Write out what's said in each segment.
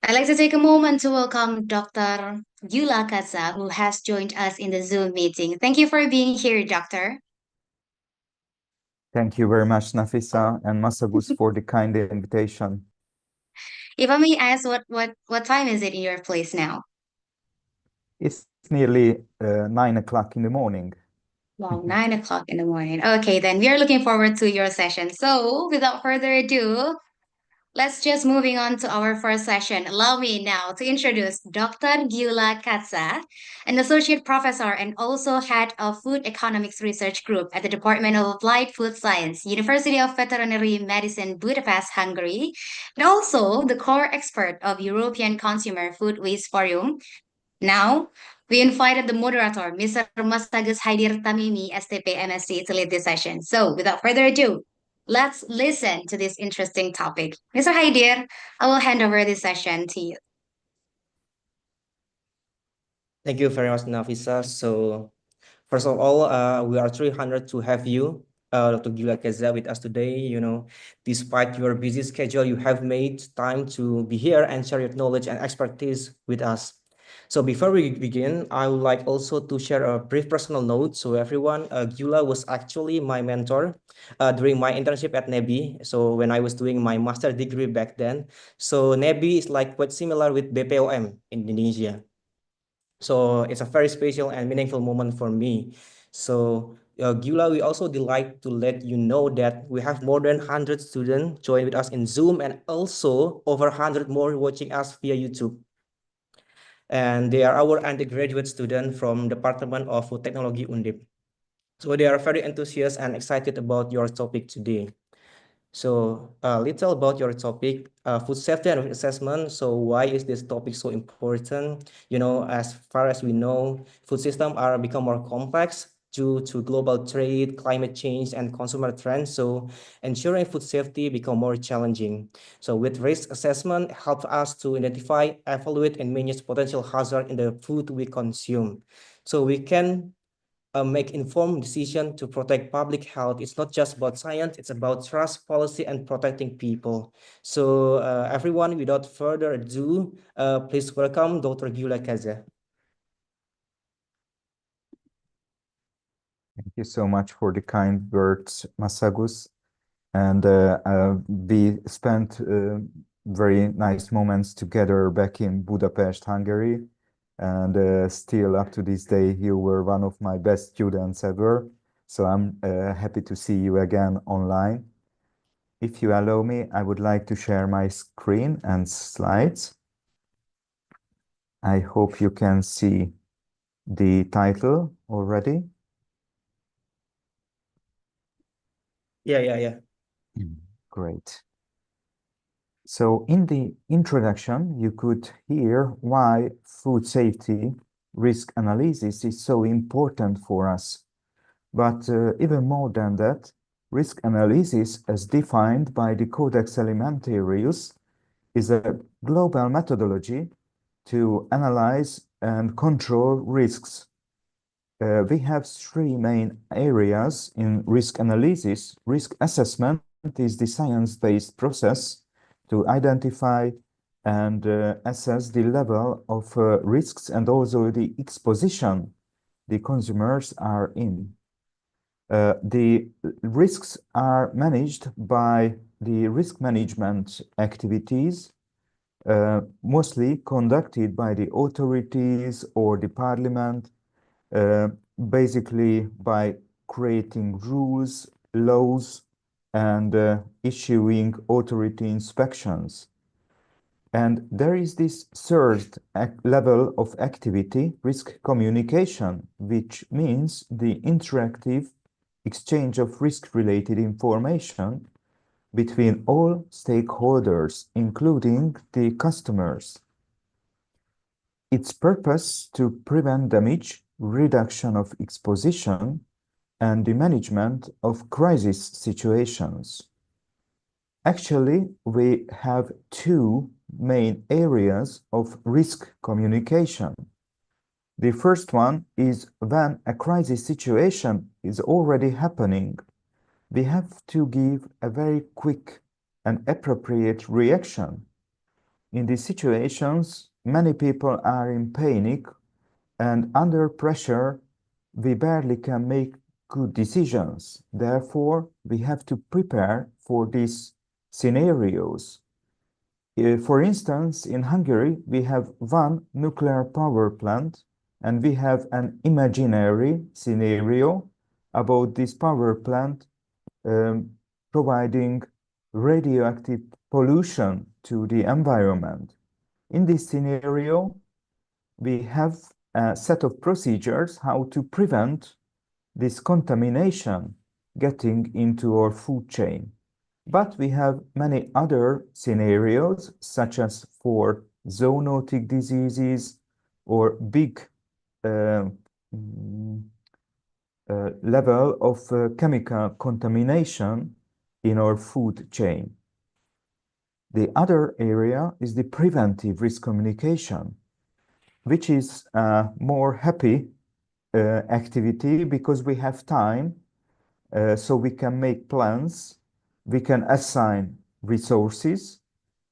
I'd like to take a moment to welcome Dr. Gyula Kaza, who has joined us in the Zoom meeting. Thank you for being here, Doctor. Thank you very much, Nafisa and Masabus, for the kind invitation. If I may ask, what time is it in your place now? It's nearly 9 o'clock in the morning. Wow, 9 o'clock in the morning. Okay, then we are looking forward to your session. So, without further ado, let's just moving on to our first session. Allow me now to introduce Dr. Gyula Katsa, an associate professor and also head of Food Economics Research Group at the Department of Applied Food Science, University of Veterinary Medicine, Budapest, Hungary, and also the core expert of European Consumer Food Waste Forum. Now, we invited the moderator, Mr. Masagus Haidir Tamimi, STP MSc, to lead this session. So, without further ado, let's listen to this interesting topic. Mr. Haidir, I will hand over this session to you. Thank you very much, Nafisa. So, first of all, we are 300 to have you, Dr. Gila Keza, with us today. Despite your busy schedule, you have made time to be here and share your knowledge and expertise with us. So before we begin, I would like also to share a brief personal note. So everyone, Gula was actually my mentor during my internship at NEBI. So when I was doing my master degree back then. So NEBI is like quite similar with BPOM in Indonesia. So it's a very special and meaningful moment for me. So Gula, we also delight to let you know that we have more than 100 students join with us in Zoom and also over 100 more watching us via YouTube. And they are our undergraduate students from Department of Food Technology Undip. So they are very enthusiastic and excited about your topic today. So a little about your topic, food safety and risk assessment. So why is this topic so important? As far as we know, food systems are become more complex due to global trade, climate change, and consumer trends. So ensuring food safety become more challenging. So with risk assessment helps us to identify, evaluate, and manage potential hazard in the food we consume. So we can make informed decision to protect public health. It's not just about science, it's about trust, policy, and protecting people. So everyone, without further ado, please welcome Dr. Gyula Kaza. Thank you so much for the kind words, Masagus. And we spent very nice moments together back in Budapest, Hungary. And still up to this day, you were one of my best students ever. So I'm happy to see you again online. If you allow me, I would like to share my screen and slides. I hope you can see the title already. Yeah. Great. So in the introduction, you could hear why food safety risk analysis is so important for us. But even more than that, risk analysis as defined by the Codex Alimentarius is a global methodology to analyze and control risks. We have three main areas in risk analysis. Risk assessment is the science-based process to identify and assess the level of risks and also the exposition the consumers are in. The risks are managed by the risk management activities, mostly conducted by the authorities or the parliament, basically by creating rules, laws, and issuing authority inspections. And there is this third level of activity, risk communication, which means the interactive exchange of risk-related information between all stakeholders, including the customers. Its purpose to prevent damage, reduction of exposition, and the management of crisis situations. Actually, we have two main areas of risk communication. The first one is when a crisis situation is already happening. We have to give a very quick and appropriate reaction. In these situations, many people are in panic, and under pressure, we barely can make good decisions. Therefore, we have to prepare for these scenarios. For instance, in Hungary, we have one nuclear power plant, and we have an imaginary scenario about this power plant um, providing radioactive pollution to the environment. In this scenario, we have a set of procedures how to prevent this contamination getting into our food chain. But we have many other scenarios, such as for zoonotic diseases or big uh, mm, level of chemical contamination in our food chain. The other area is the preventive risk communication, which is a more happy activity because we have time, so we can make plans, we can assign resources,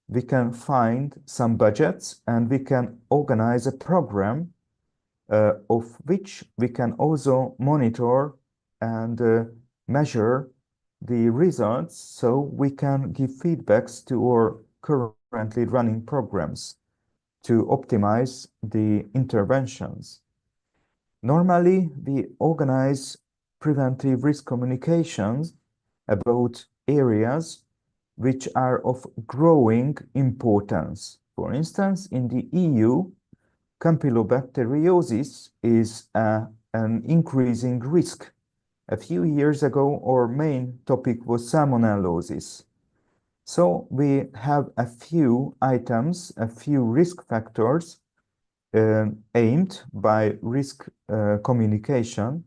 we can find some budgets, and we can organize a program of which we can also monitor and measure the results, so we can give feedbacks to our currently running programs to optimize the interventions. Normally, we organize preventive risk communications about areas which are of growing importance. For instance, in the EU, Campylobacteriosis is an increasing risk. A few years ago, our main topic was salmonellosis. So we have a few items, a few risk factors aimed by risk communication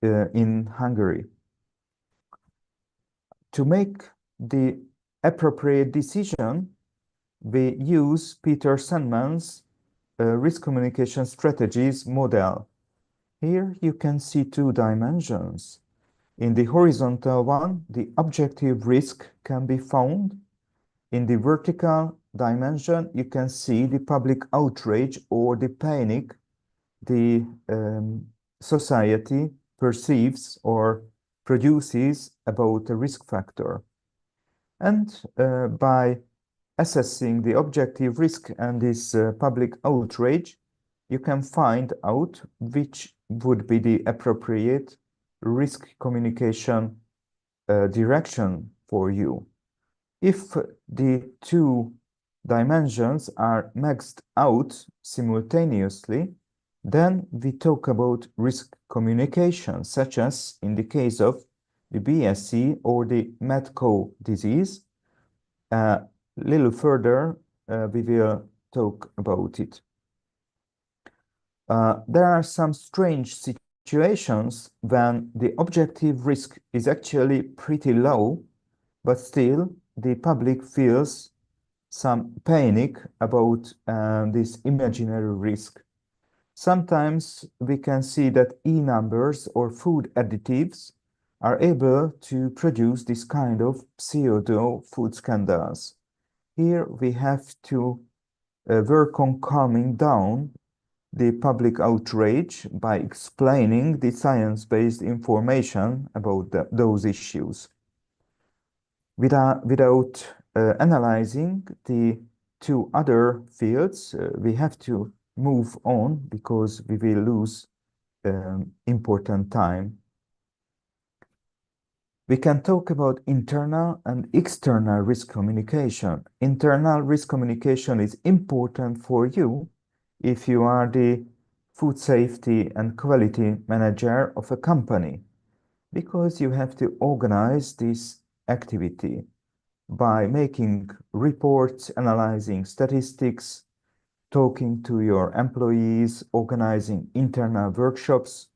in Hungary. To make the appropriate decision, we use Peter Sandman's risk communication strategies model. Here you can see two dimensions. In the horizontal one, the objective risk can be found. In the vertical dimension, you can see the public outrage or the panic the society perceives or produces about a risk factor. And by assessing the objective risk and this public outrage, you can find out which would be the appropriate risk communication direction for you. If the two dimensions are maxed out simultaneously, then we talk about risk communication, such as in the case of the BSC or the mad-cow disease. A little further, we will talk about it. There are some strange situations when the objective risk is actually pretty low, but still the public feels some panic about this imaginary risk. Sometimes we can see that E-numbers or food additives are able to produce this kind of pseudo food scandals. Here we have to work on calming down the public outrage by explaining the science-based information about those issues. Without analyzing the two other fields, we have to move on because we will lose important time. We can talk about internal and external risk communication. Internal risk communication is important for you if you are the food safety and quality manager of a company, because you have to organize this activity by making reports, analyzing statistics, talking to your employees, organizing internal workshops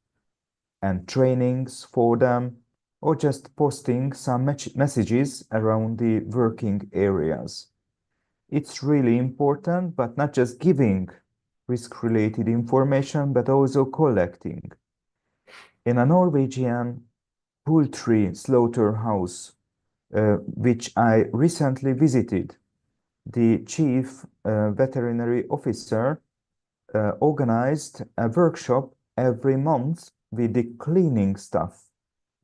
and trainings for them, or just posting some messages around the working areas. It's really important, but not just giving risk-related information, but also collecting. In a Norwegian poultry slaughterhouse, which I recently visited, the chief veterinary officer organized a workshop every month with the cleaning staff,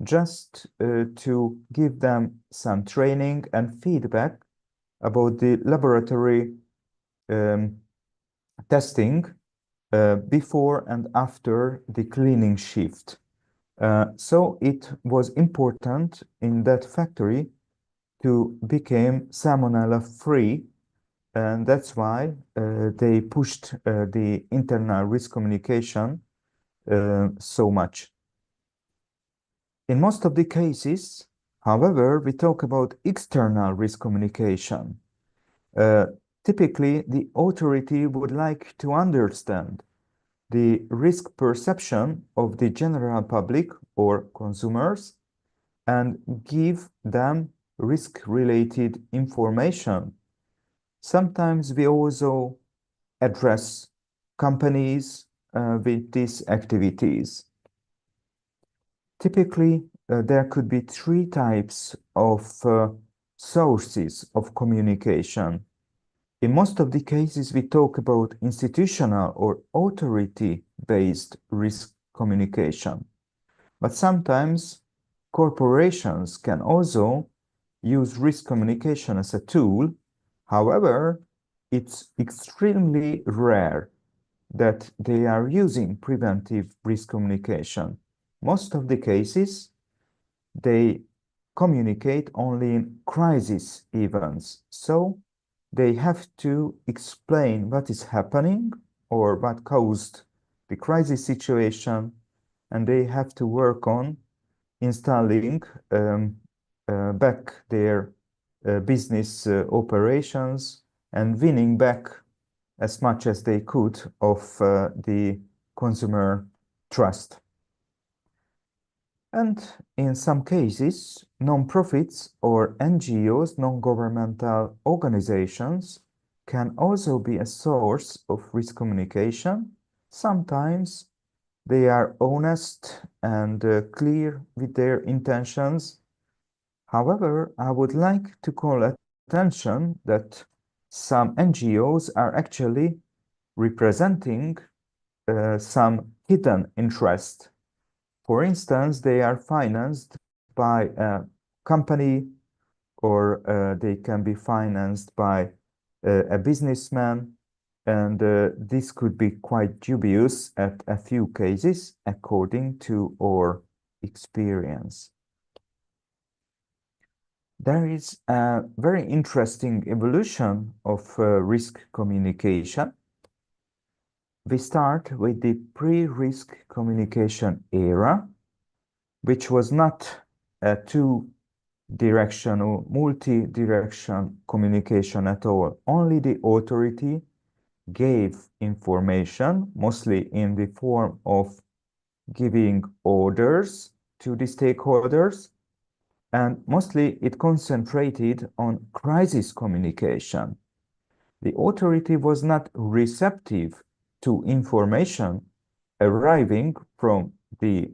just to give them some training and feedback about the laboratory um, testing before and after the cleaning shift. So it was important in that factory to become salmonella free, and that's why they pushed the internal risk communication so much. In most of the cases, however, we talk about external risk communication. Uh, Typically, the authority would like to understand the risk perception of the general public or consumers and give them risk-related information. Sometimes we also address companies with these activities. Typically, there could be three types of sources of communication. In most of the cases, we talk about institutional or authority-based risk communication. But sometimes corporations can also use risk communication as a tool. However, it's extremely rare that they are using preventive risk communication. Most of the cases, they communicate only in crisis events. So they have to explain what is happening or what caused the crisis situation, and they have to work on installing back their business operations and winning back as much as they could of the consumer trust. And in some cases, non-profits or NGOs, non-governmental organizations, can also be a source of risk communication. Sometimes they are honest and clear with their intentions. However, I would like to call attention that some NGOs are actually representing some hidden interest. For instance, they are financed by a company, or they can be financed by a businessman, and this could be quite dubious at a few cases, according to our experience. There is a very interesting evolution of risk communication. We start with the pre-risk communication era, which was not a two-direction or multi-direction communication at all. Only the authority gave information, mostly in the form of giving orders to the stakeholders, and mostly it concentrated on crisis communication. The authority was not receptive to information arriving from the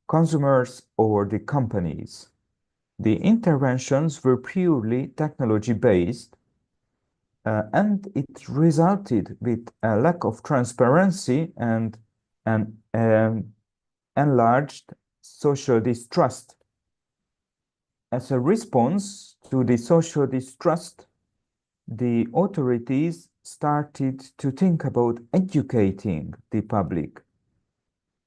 consumers or the companies. The interventions were purely technology-based, and it resulted with a lack of transparency and an enlarged social distrust. As a response to the social distrust, the authorities started to think about educating the public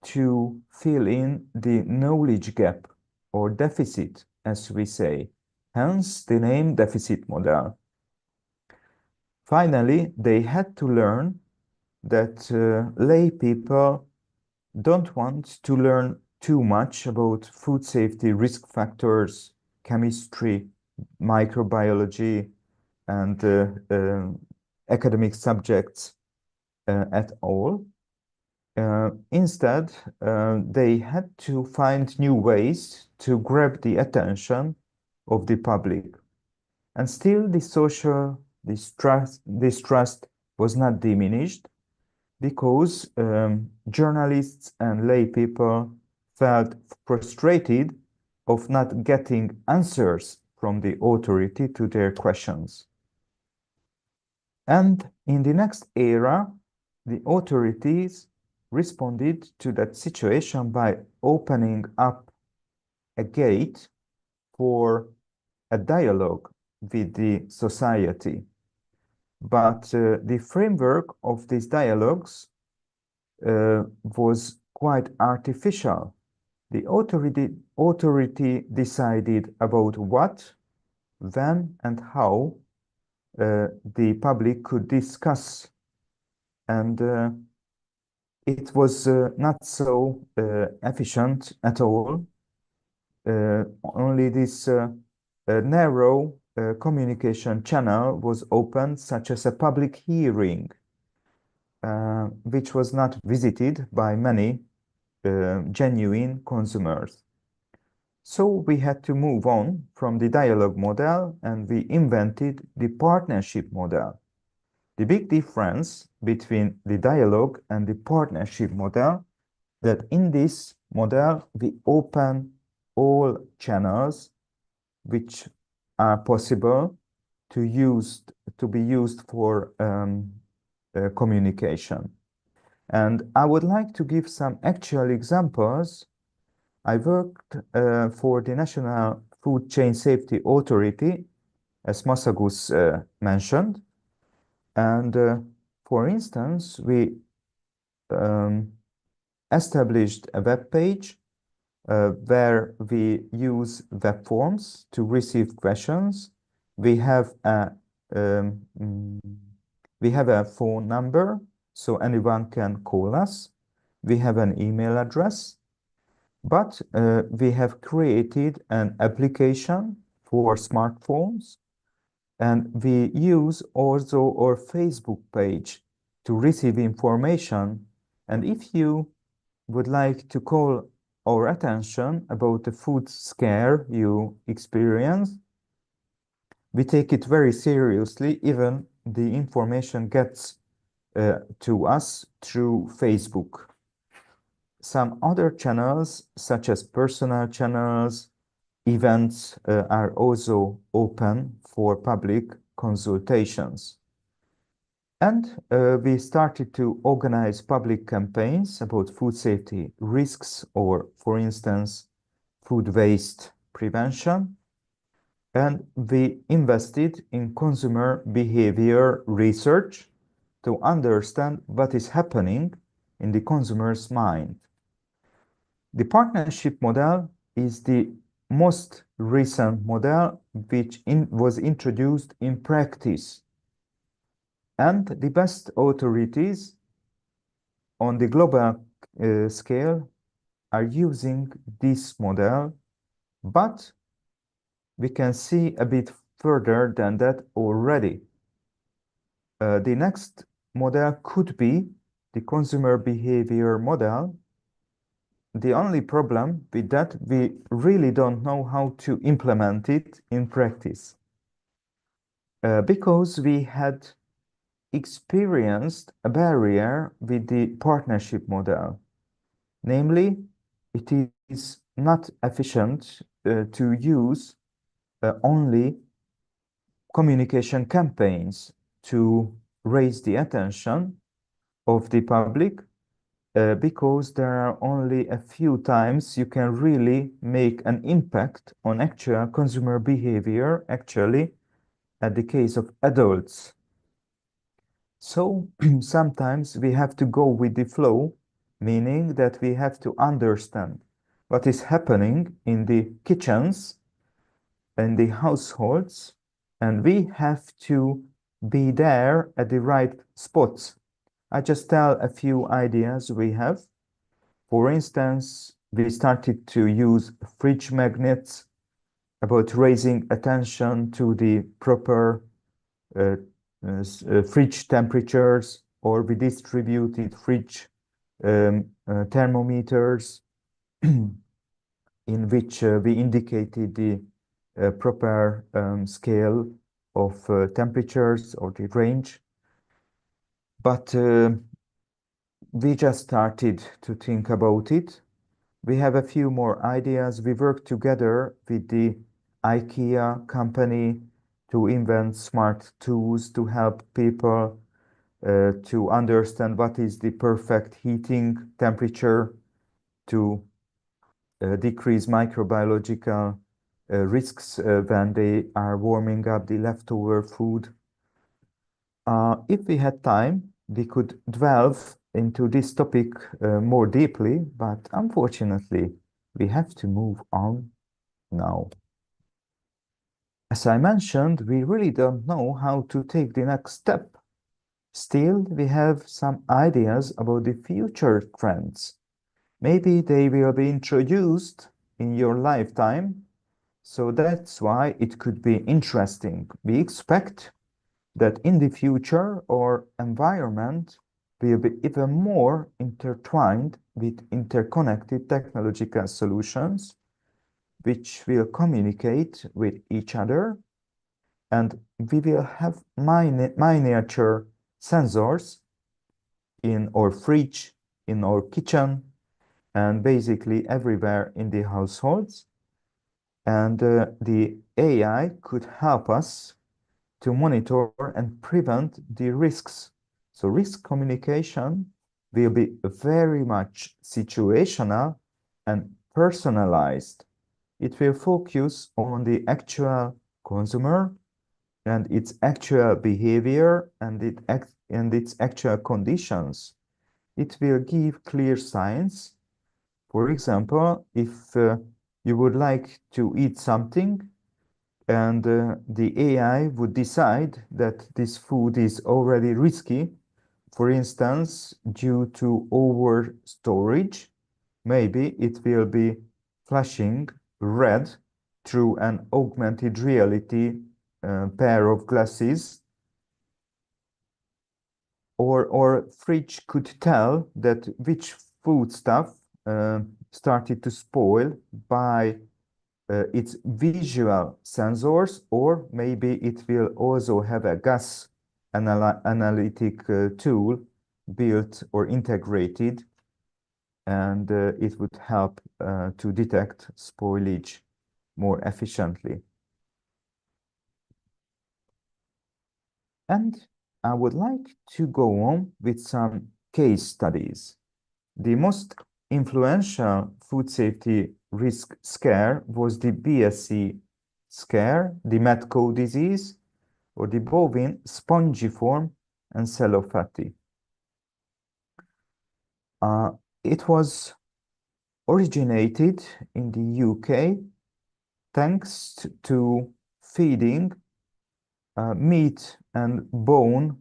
to fill in the knowledge gap or deficit, as we say, hence the name deficit model. Finally, they had to learn that lay people don't want to learn too much about food safety risk factors, chemistry, microbiology, and academic subjects at all. Instead, they had to find new ways to grab the attention of the public. And still the social distrust was not diminished because journalists and lay people felt frustrated of not getting answers from the authority to their questions. And in the next era, the authorities responded to that situation by opening up a gate for a dialogue with the society. But the framework of these dialogues was quite artificial. The authority decided about what, when, and how the public could discuss. And it was not so efficient at all. Only this narrow communication channel was opened, such as a public hearing, which was not visited by many genuine consumers. So we had to move on from the dialogue model and we invented the partnership model. The big difference between the dialogue and the partnership model that in this model we open all channels which are possible to be used for communication. And I would like to give some actual examples. I worked for the National Food Chain Safety Authority, as Masagus mentioned. And for instance, we um, established a web page where we use web forms to receive questions. We have a we have a phone number, so anyone can call us. We have an email address, but we have created an application for smartphones, and we use also our Facebook page to receive information. And if you would like to call our attention about the food scare you experience, we take it very seriously, even the information gets to us through Facebook. Some other channels, such as personal channels, events, are also open for public consultations. And we started to organize public campaigns about food safety risks or, for instance, food waste prevention. And we invested in consumer behavior research to understand what is happening in the consumer's mind. The partnership model is the most recent model which was introduced in practice. And the best authorities on the global scale are using this model, but we can see a bit further than that already. The next model could be the consumer behavior model. The only problem with that, we really don't know how to implement it in practice. Because we had experienced a barrier with the partnership model. Namely, it is not efficient to use only communication campaigns to raise the attention of the public because there are only a few times you can really make an impact on actual consumer behavior, actually, at the case of adults. So sometimes we have to go with the flow, meaning that we have to understand what is happening in the kitchens and the households, and we have to be there at the right spots. I just tell a few ideas we have. For instance, we started to use fridge magnets about raising attention to the proper uh, fridge temperatures, or we distributed fridge thermometers in which we indicated the proper scale of temperatures or the range. But we just started to think about it. We have a few more ideas. We work together with the IKEA company to invent smart tools to help people to understand what is the perfect heating temperature, to decrease microbiological risks when they are warming up the leftover food. If we had time, we could delve into this topic more deeply, but unfortunately, we have to move on now. As I mentioned, we really don't know how to take the next step. Still, we have some ideas about the future trends. Maybe they will be introduced in your lifetime, so that's why it could be interesting. We expect that in the future our environment will be even more intertwined with interconnected technological solutions which will communicate with each other, and we will have miniature sensors in our fridge, in our kitchen, and basically everywhere in the households. And the AI could help us to monitor and prevent the risks. So risk communication will be very much situational and personalized. It will focus on the actual consumer and its actual behavior and its actual conditions. It will give clear signs. For example, if you would like to eat something and the AI would decide that this food is already risky, for instance, due to over storage, maybe it will be flashing red through an augmented reality pair of glasses, or fridge could tell that which foodstuff started to spoil by its visual sensors, or maybe it will also have a gas analytic tool built or integrated, and it would help to detect spoilage more efficiently. And I would like to go on with some case studies. The most influential food safety risk scare was the BSE scare, the mad cow disease, or the bovine spongiform encephalopathy. It was originated in the UK thanks to feeding meat and bone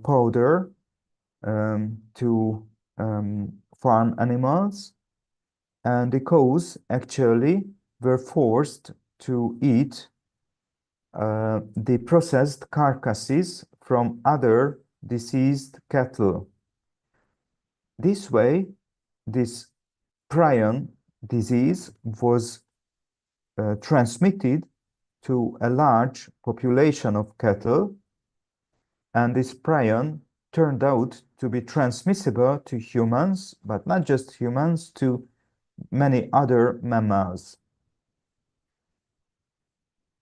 powder to farm animals, and the cows actually were forced to eat the processed carcasses from other diseased cattle. This way, this prion disease was transmitted to a large population of cattle, and this prion turned out to be transmissible to humans, but not just humans, to many other mammals.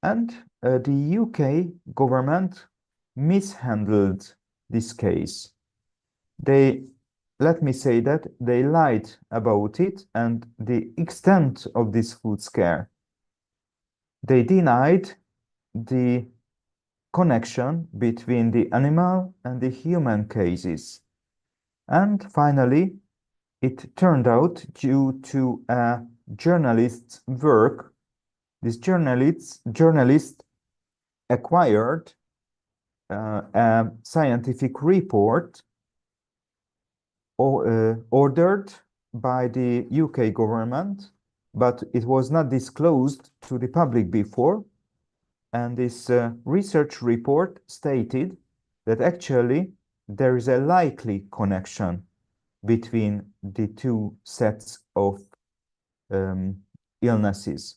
And the UK government mishandled this case. Let me say that they lied about it and the extent of this food scare. They denied the connection between the animal and the human cases. And finally, it turned out due to a journalist's work. This journalist acquired a scientific report ordered by the UK government, but it was not disclosed to the public before. And this research report stated that actually there is a likely connection between the two sets of illnesses.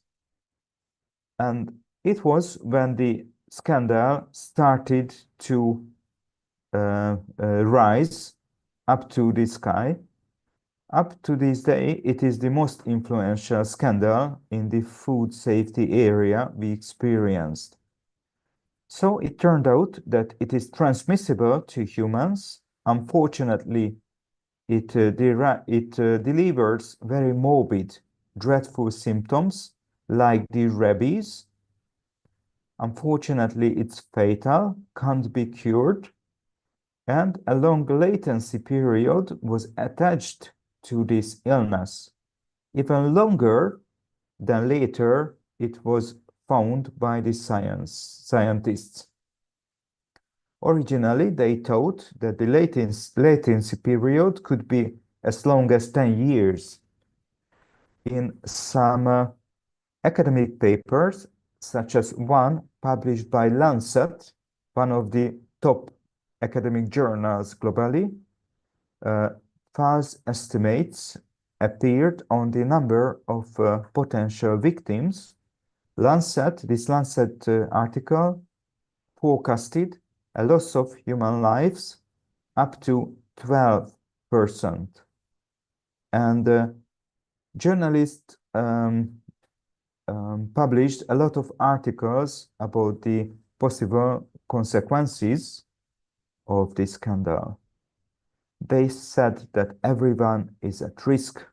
And it was when the scandal started to rise up to the sky. Up to this day, it is the most influential scandal in the food safety area we experienced. So it turned out that it is transmissible to humans. Unfortunately, it delivers very morbid, dreadful symptoms like the rabies. Unfortunately, it's fatal, can't be cured, and a long latency period was attached to this illness. Even longer than later it was found by the scientists. Originally, they thought that the latency period could be as long as 10 years. In some academic papers, such as one published by Lancet, one of the top academic journals globally, uh, false estimates appeared on the number of potential victims. This Lancet article forecasted a loss of human lives up to 12%. And journalists published a lot of articles about the possible consequences of this scandal. They said that everyone is at risk,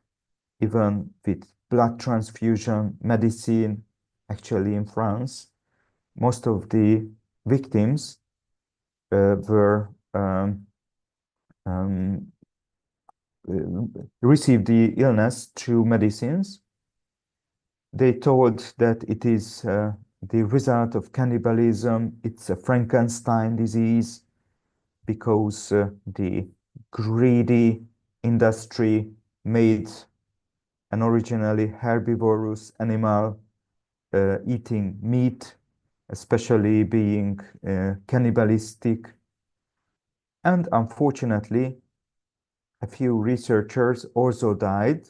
even with blood transfusion, medicine. Actually, in France, most of the victims were um, received the illness through medicines. They thought that it is the result of cannibalism. It's a Frankenstein disease because the greedy industry made an originally herbivorous animal eating meat, especially being cannibalistic. And unfortunately, a few researchers also died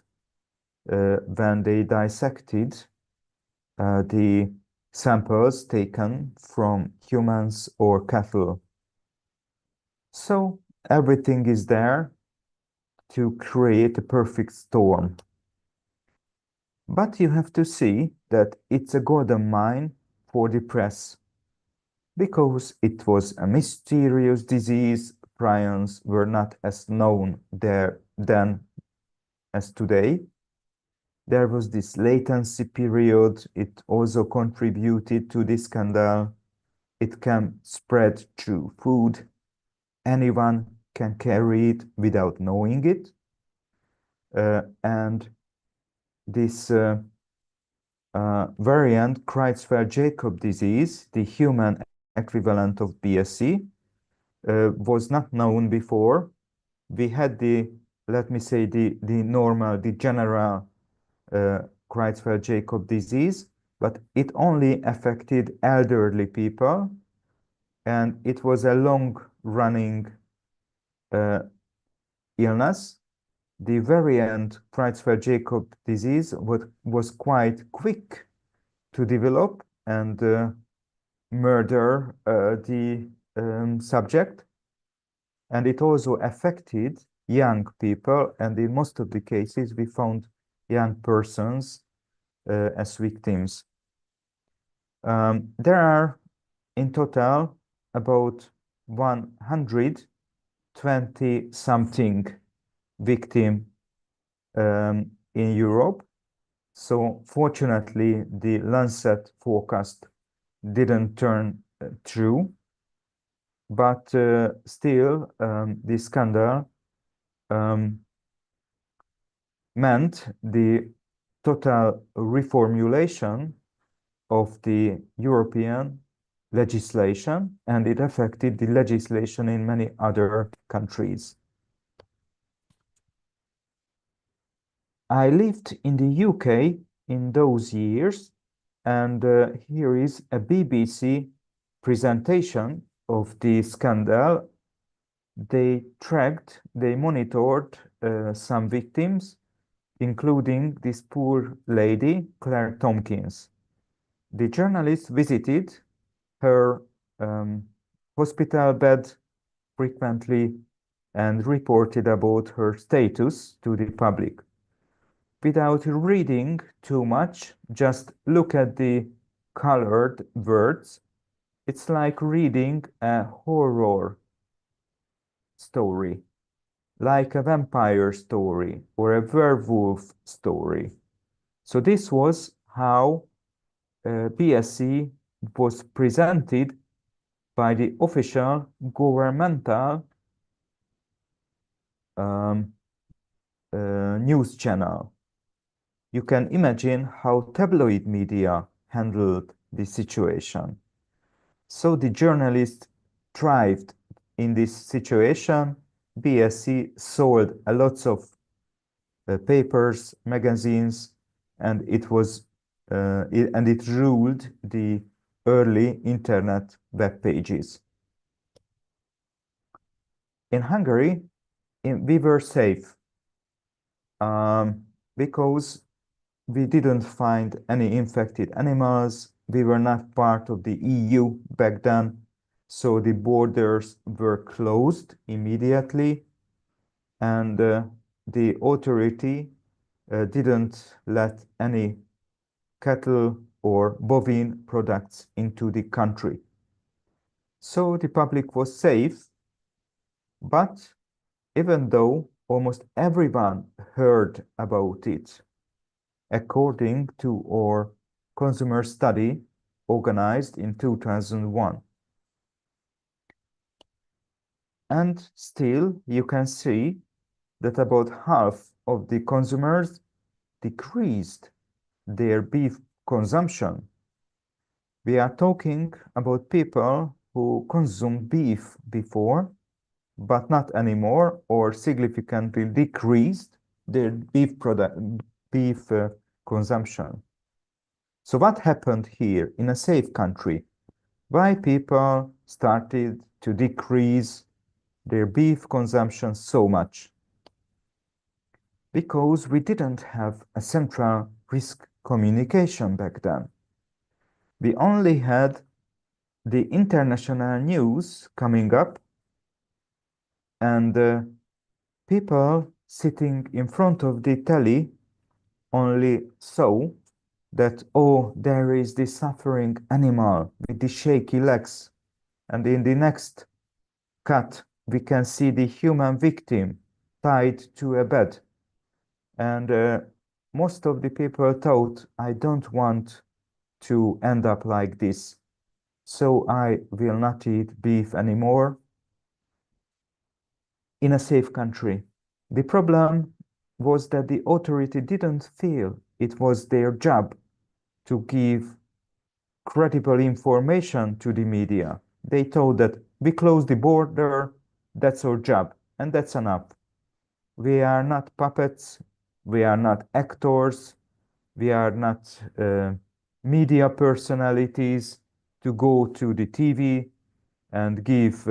when they dissected the samples taken from humans or cattle. So everything is there to create a perfect storm. But you have to see that it's a golden mine for the press because it was a mysterious disease. Prions were not as known there then as today. There was this latency period. It also contributed to this scandal. It can spread through food. Anyone can carry it without knowing it. And this variant, Creutzfeldt-Jakob disease, the human equivalent of BSE, was not known before. We had let me say, the general Creutzfeldt-Jakob disease, but it only affected elderly people, and it was a long-running illness. The variant Creutzfeldt-Jakob disease was quite quick to develop and murder the subject. And it also affected young people, and in most of the cases, we found young persons as victims. There are in total about 120 something victim in Europe. So fortunately, the Lancet forecast didn't turn true, but still, this scandal meant the total reformulation of the European legislation, and it affected the legislation in many other countries. I lived in the UK in those years, and here is a BBC presentation of the scandal. They monitored some victims, including this poor lady, Claire Tompkins. The journalist visited her hospital bed frequently and reported about her status to the public. Without reading too much, just look at the colored words. It's like reading a horror story, like a vampire story or a werewolf story. So this was how BSc was presented by the official governmental um, news channel. You can imagine how tabloid media handled the situation. So the journalists thrived in this situation. BSc sold a lot of papers, magazines, and it ruled the early internet web pages. In Hungary, we were safe because we didn't find any infected animals. We were not part of the EU back then, so the borders were closed immediately, and the authority didn't let any cattle or bovine products into the country. So the public was safe, but even though almost everyone heard about it, according to our consumer study organized in 2001. And still, you can see that about half of the consumers decreased their beef consumption. We are talking about people who consumed beef before, but not anymore, or significantly decreased their beef consumption. So what happened here in a safe country? Why people started to decrease their beef consumption so much? Because we didn't have a central risk communication back then. We only had the international news coming up, and people sitting in front of the telly only saw that, oh, there is this suffering animal with the shaky legs, and in the next cut we can see the human victim tied to a bed. And most of the people thought, I don't want to end up like this, so I will not eat beef anymore in a safe country. The problem was that the authority didn't feel it was their job to give credible information to the media. They thought that we close the border, that's our job, and that's enough. We are not puppets, we are not actors, we are not media personalities to go to the TV and give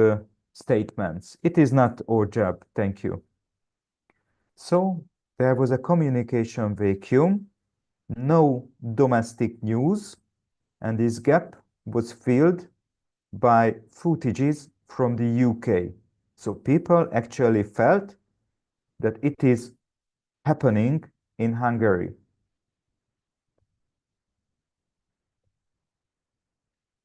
statements. It is not our job, thank you. So there was a communication vacuum, no domestic news, and this gap was filled by footages from the UK. So people actually felt that it is happening in Hungary.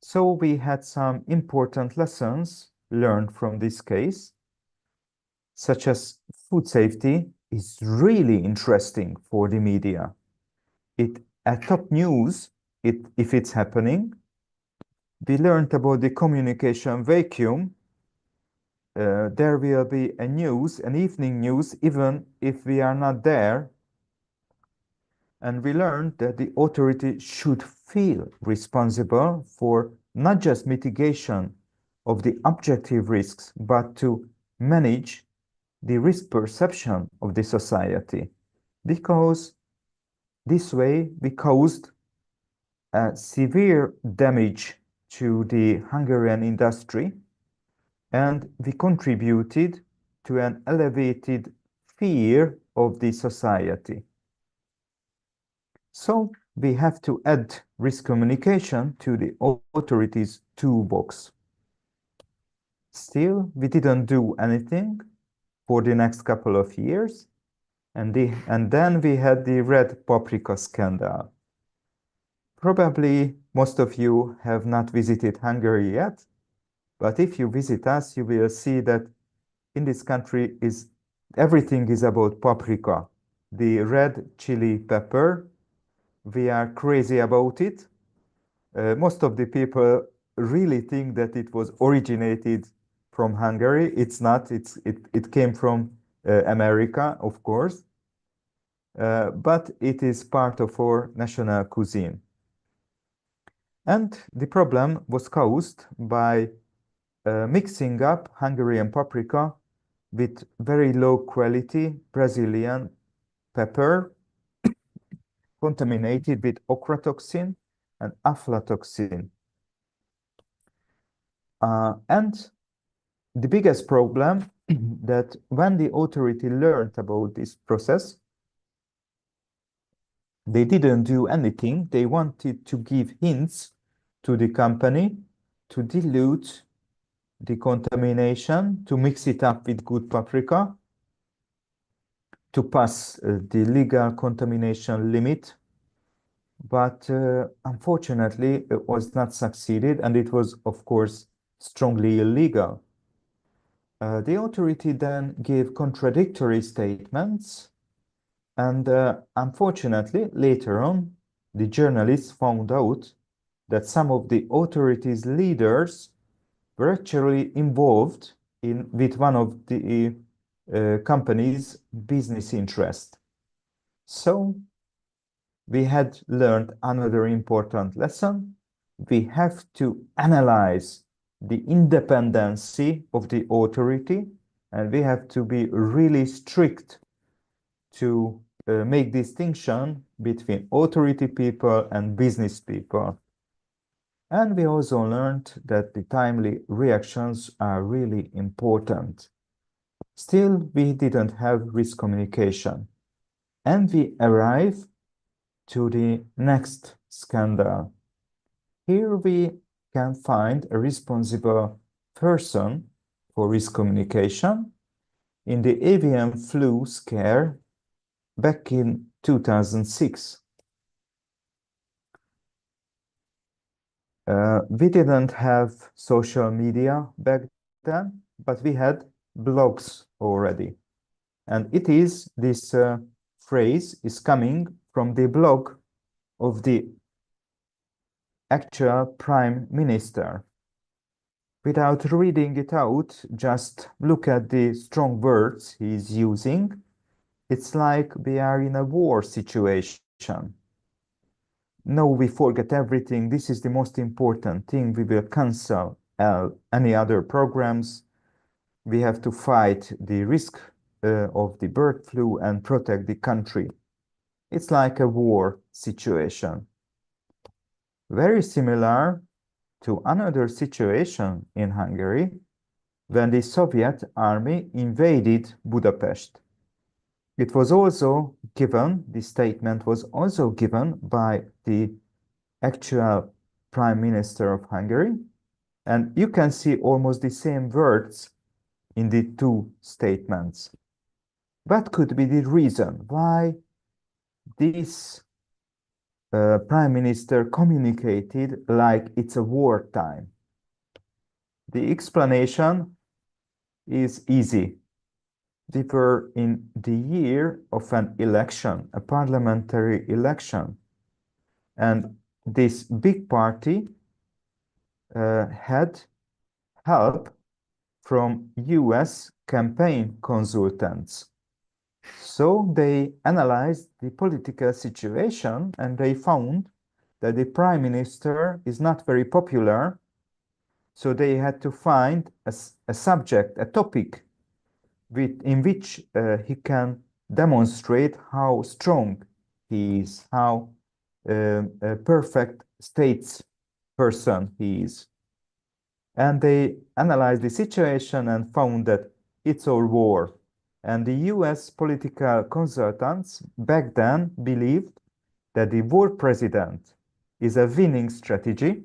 So we had some important lessons learned from this case, such as food safety is really interesting for the media. At top news, if it's happening, we learned about the communication vacuum. There will be a news, an evening news, even if we are not there. And we learned that the authority should feel responsible for not just mitigation of the objective risks, but to manage the risk perception of the society. Because this way we caused severe damage to the Hungarian industry, and we contributed to an elevated fear of the society. So we have to add risk communication to the authorities' toolbox. Still, we didn't do anything for the next couple of years, and then we had the red paprika scandal. Probably most of you have not visited Hungary yet, but if you visit us, you will see that in this country is everything is about paprika, the red chili pepper. We are crazy about it. Most of the people really think that it was originated from Hungary. It's not. It came from America, of course, but it is part of our national cuisine. And the problem was caused by mixing up Hungarian paprika with very low quality Brazilian pepper contaminated with ochratoxin and aflatoxin. And the biggest problem that when the authority learned about this process, they didn't do anything. They wanted to give hints to the company to dilute the contamination, to mix it up with good paprika, to pass the legal contamination limit. But unfortunately, it was not succeeded, and it was, of course, strongly illegal. The authority then gave contradictory statements, and unfortunately, later on, the journalists found out that some of the authorities' leaders were actually involved with one of the company's business interest. So we had learned another important lesson. We have to analyze the independency of the authority, and we have to be really strict to make distinction between authority people and business people. And we also learned that the timely reactions are really important. Still, we didn't have risk communication. And we arrive to the next scandal. Here we can find a responsible person for risk communication in the avian flu scare back in 2006. We didn't have social media back then, but we had blogs already. And it is, this phrase is coming from the blog of the actual prime minister. Without reading it out, just look at the strong words he's using. It's like we are in a war situation. No, we forget everything. This is the most important thing. We will cancel any other programs. We have to fight the risk of the bird flu and protect the country. It's like a war situation. Very similar to another situation in Hungary when the Soviet army invaded Budapest. It was also given, the statement was also given by the actual Prime Minister of Hungary, and you can see almost the same words in the two statements. What could be the reason why this Prime Minister communicated like it's a wartime? The explanation is easy. We were in the year of an election, a parliamentary election, and this big party had help from US campaign consultants. So they analyzed the political situation and they found that the prime minister is not very popular. So they had to find a subject, a topic in which he can demonstrate how strong he is, how a perfect statesperson he is. And they analyzed the situation and found that it's all war. And the US political consultants back then believed that the war president is a winning strategy.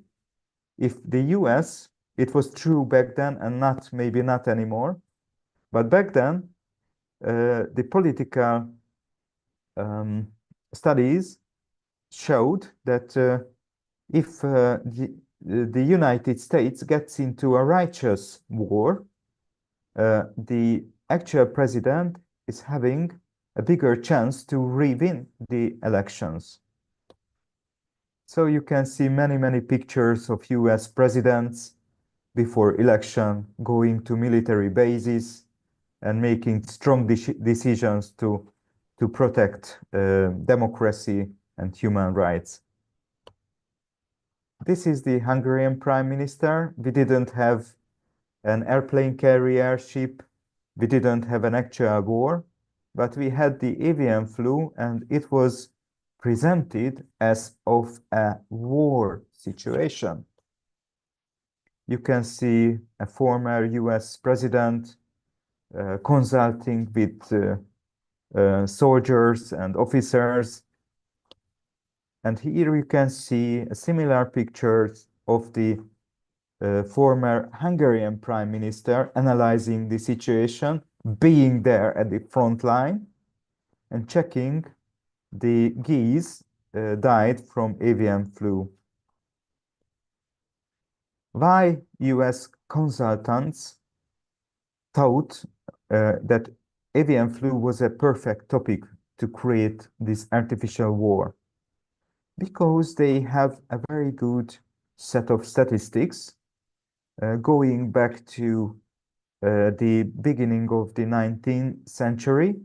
If the US, it was true back then and not, maybe not anymore, but back then, the political studies showed that if the United States gets into a righteous war, the actual president is having a bigger chance to re-win the elections. So you can see many pictures of US presidents before election going to military bases and making strong decisions to protect democracy and human rights. This is the Hungarian Prime Minister. We didn't have an airplane carrier ship. We didn't have an actual war, but we had the avian flu, and it was presented as of a war situation. You can see a former US president consulting with soldiers and officers. And here you can see similar pictures of the former Hungarian Prime Minister analyzing the situation, being there at the front line and checking the geese died from avian flu. Why US consultants thought that avian flu was a perfect topic to create this artificial war? Because they have a very good set of statistics going back to the beginning of the 19th century,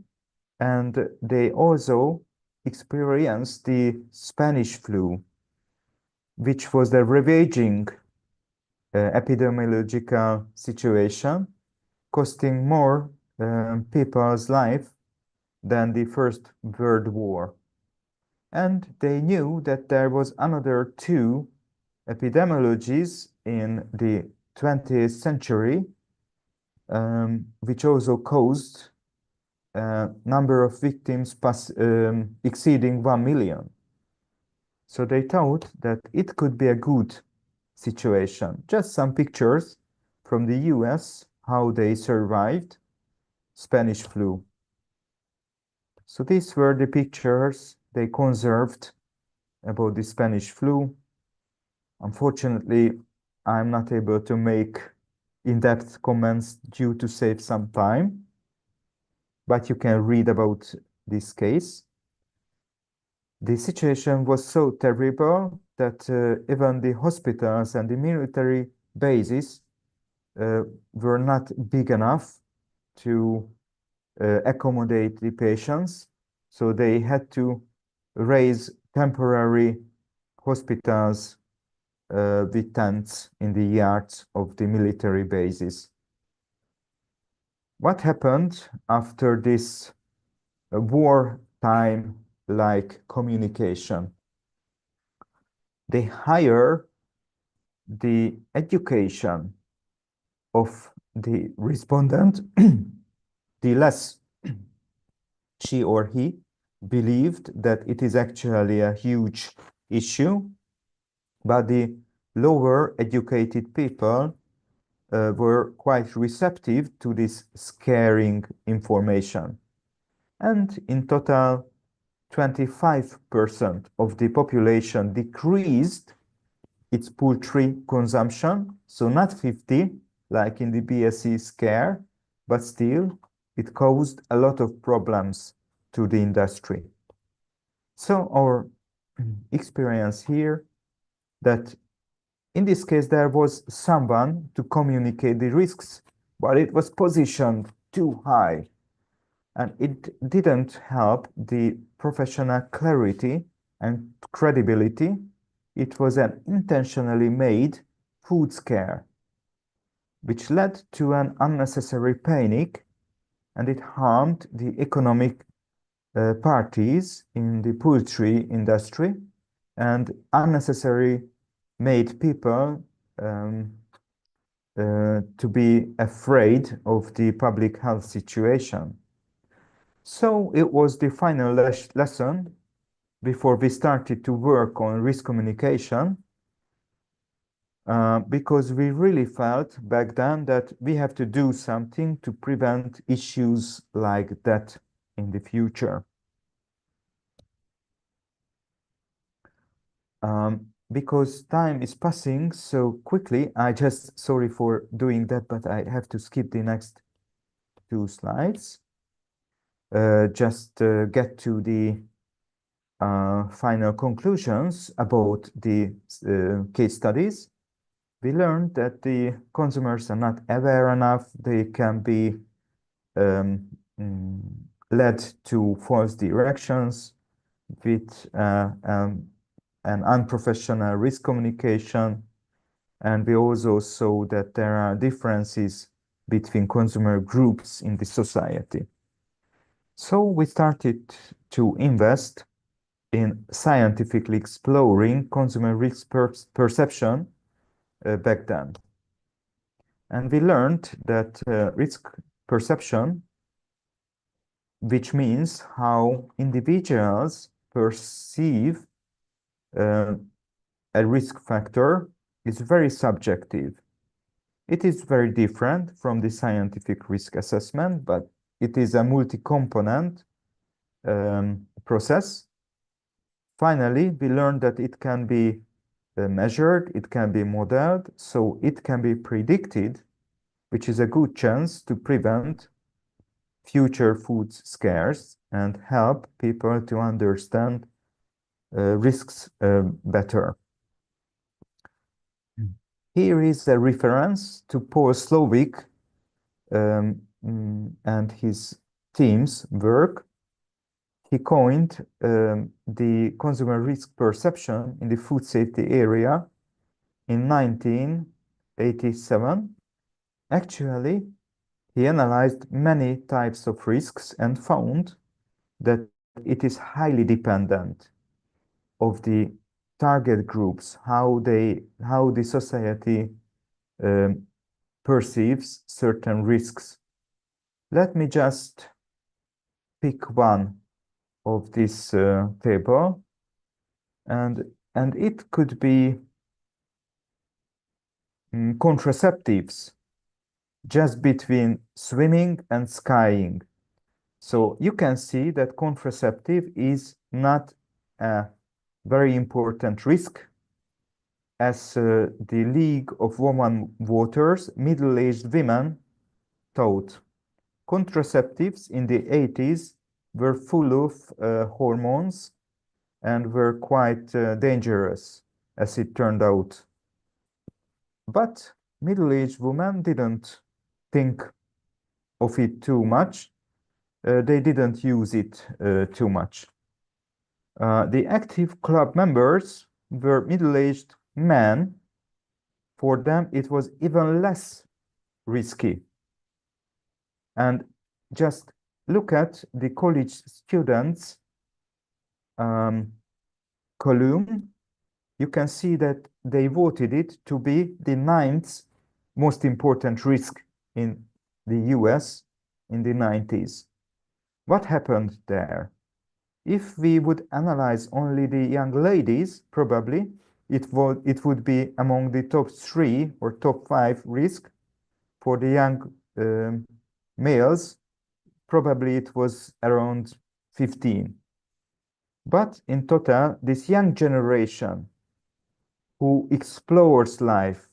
and they also experienced the Spanish flu, which was a ravaging epidemiological situation, costing more people's life than the First World War. And they knew that there was another two epidemiologies in the 20th century, which also caused a number of victims exceeding 1 million. So they thought that it could be a good situation. Just some pictures from the US, how they survived Spanish flu. So these were the pictures they conserved about the Spanish flu. Unfortunately, I'm not able to make in-depth comments due to save some time, but you can read about this case. The situation was so terrible that even the hospitals and the military bases were not big enough to accommodate the patients. So they had to raise temporary hospitals with tents in the yards of the military bases. What happened after this wartime-like communication? They hire the education of the respondent, the less she or he believed that it is actually a huge issue, but the lower educated people were quite receptive to this scaring information. And in total, 25% of the population decreased its poultry consumption. So not 50, like in the BSE scare, but still it caused a lot of problems to the industry. So our experience here that in this case, there was someone to communicate the risks, but it was positioned too high. And it didn't help the professional clarity and credibility. It was an intentionally made food scare, which led to an unnecessary panic, and it harmed the economic parties in the poultry industry and unnecessarily made people to be afraid of the public health situation. So it was the final lesson before we started to work on risk communication, because we really felt back then that we have to do something to prevent issues like that in the future. because time is passing so quickly, sorry for doing that, but I have to skip the next two slides. Just get to the final conclusions about the case studies. We learned that the consumers are not aware enough. They can be um, mm, led to false directions with an unprofessional risk communication. And we also saw that there are differences between consumer groups in the society. So we started to invest in scientifically exploring consumer risk perception back then. And we learned that risk perception, which means how individuals perceive uh, a risk factor, is very subjective. It is very different from the scientific risk assessment, but it is a multi-component process. Finally, we learned that it can be measured, it can be modeled, so it can be predicted, which is a good chance to prevent future food scares and help people to understand risks better. Here is a reference to Paul Slovic and his team's work. He coined the consumer risk perception in the food safety area in 1987. Actually, he analyzed many types of risks and found that it is highly dependent of the target groups, how the society um, perceives certain risks. Let me just pick one of this table, and it could be contraceptives just between swimming and skiing. So you can see that contraceptive is not a very important risk, as the League of Women Voters, middle-aged women thought. Contraceptives in the 80s were full of hormones and were quite dangerous, as it turned out. But middle-aged women didn't think of it too much. They didn't use it too much. The active club members were middle-aged men. For them, it was even less risky. And just look at the college students column. You can see that they voted it to be the 9th most important risk in the US in the 90s. What happened there? If we would analyze only the young ladies, probably it would be among the top 3 or top 5 risk. For the young males, probably it was around 15. But in total, this young generation who explores life,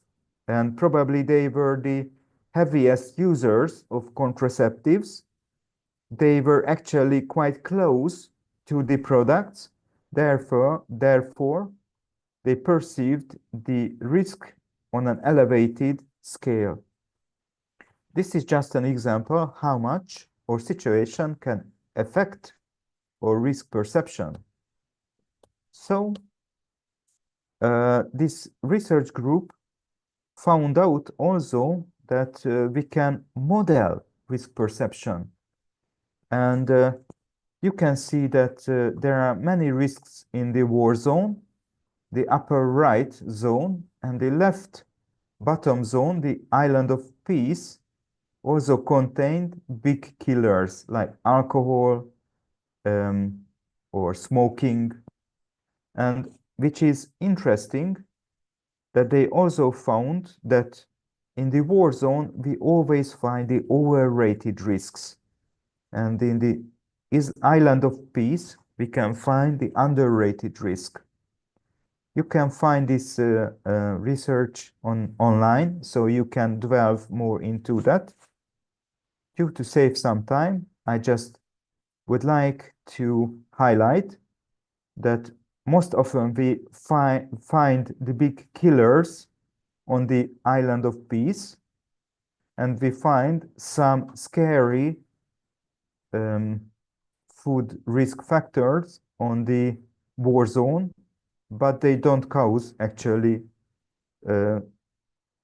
and probably they were the heaviest users of contraceptives, they were actually quite close to the products. Therefore, they perceived the risk on an elevated scale. This is just an example how much our situation can affect our risk perception. So, this research group found out also that we can model risk perception. And you can see that there are many risks in the war zone, the upper right zone, and the left bottom zone, the island of peace, also contained big killers like alcohol or smoking. And which is interesting, that they also found that in the war zone, we always find the overrated risks. And in the island of peace, we can find the underrated risk. You can find this research online, so you can delve more into that. To save some time, I just would like to highlight that most often we find the big killers on the island of peace, and we find some scary food risk factors on the war zone, but they don't cause actually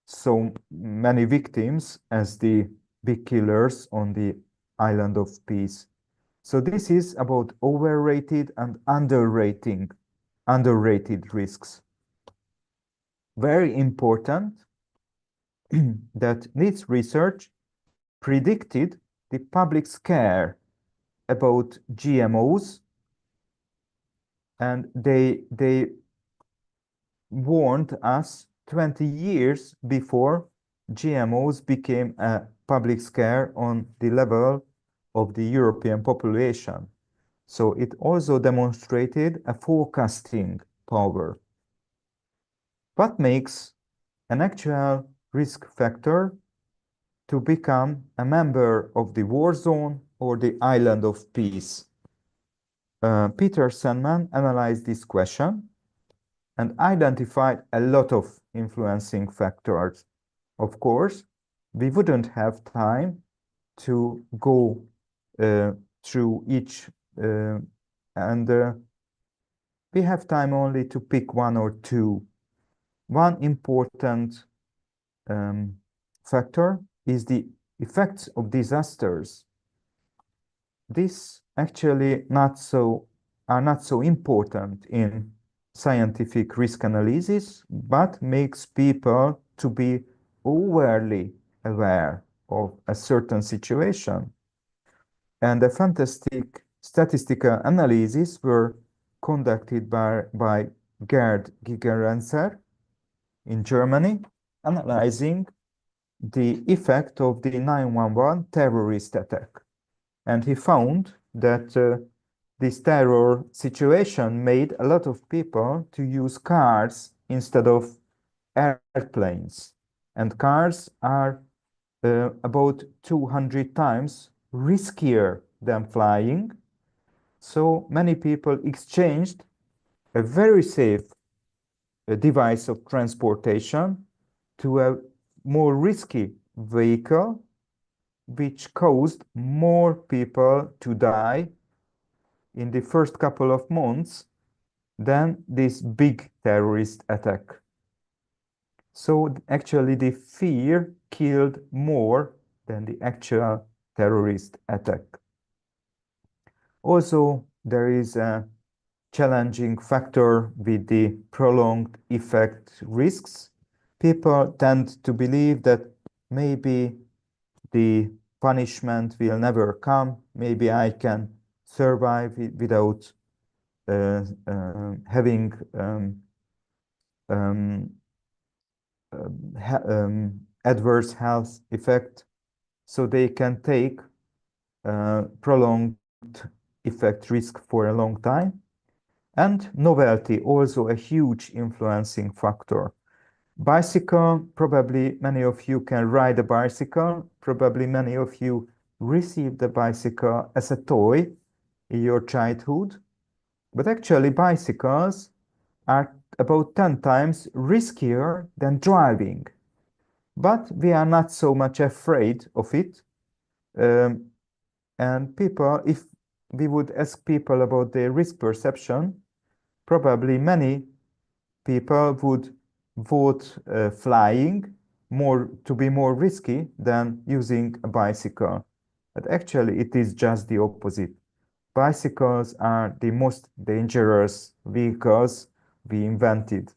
so many victims as the big killers on the island of peace. So this is about overrated and underrated risks. Very important that this research predicted the public scare about GMOs, and they warned us 20 years before GMOs became a public scare on the level of the European population. So it also demonstrated a forecasting power. What makes an actual risk factor to become a member of the war zone or the island of peace? Peter Sandman analyzed this question and identified a lot of influencing factors. Of course, we wouldn't have time to go through each, and we have time only to pick one or two. One important factor is the effects of disasters. This actually are not so important in scientific risk analysis, but makes people to be overly aware of a certain situation. And a fantastic statistical analysis were conducted by Gerd Gigerenzer in Germany, analyzing the effect of the 9/11 terrorist attack. And he found that this terror situation made a lot of people to use cars instead of airplanes. And cars are about 200 times riskier than flying. So many people exchanged a very safe device of transportation to a more risky vehicle, which caused more people to die in the first couple of months than this big terrorist attack. So actually the fear killed more than the actual terrorist attack. Also, there is a challenging factor with the prolonged effect risks. People tend to believe that maybe the punishment will never come. Maybe I can survive without having adverse health effect. So they can take prolonged effect risk for a long time. And novelty, also a huge influencing factor. Bicycle, probably many of you can ride a bicycle. Probably many of you received a bicycle as a toy in your childhood. But actually, bicycles are about 10 times riskier than driving. But we are not so much afraid of it. And people, if we would ask people about their risk perception, probably many people would vote flying to be more risky than using a bicycle. But actually, it is just the opposite. Bicycles are the most dangerous vehicles we invented.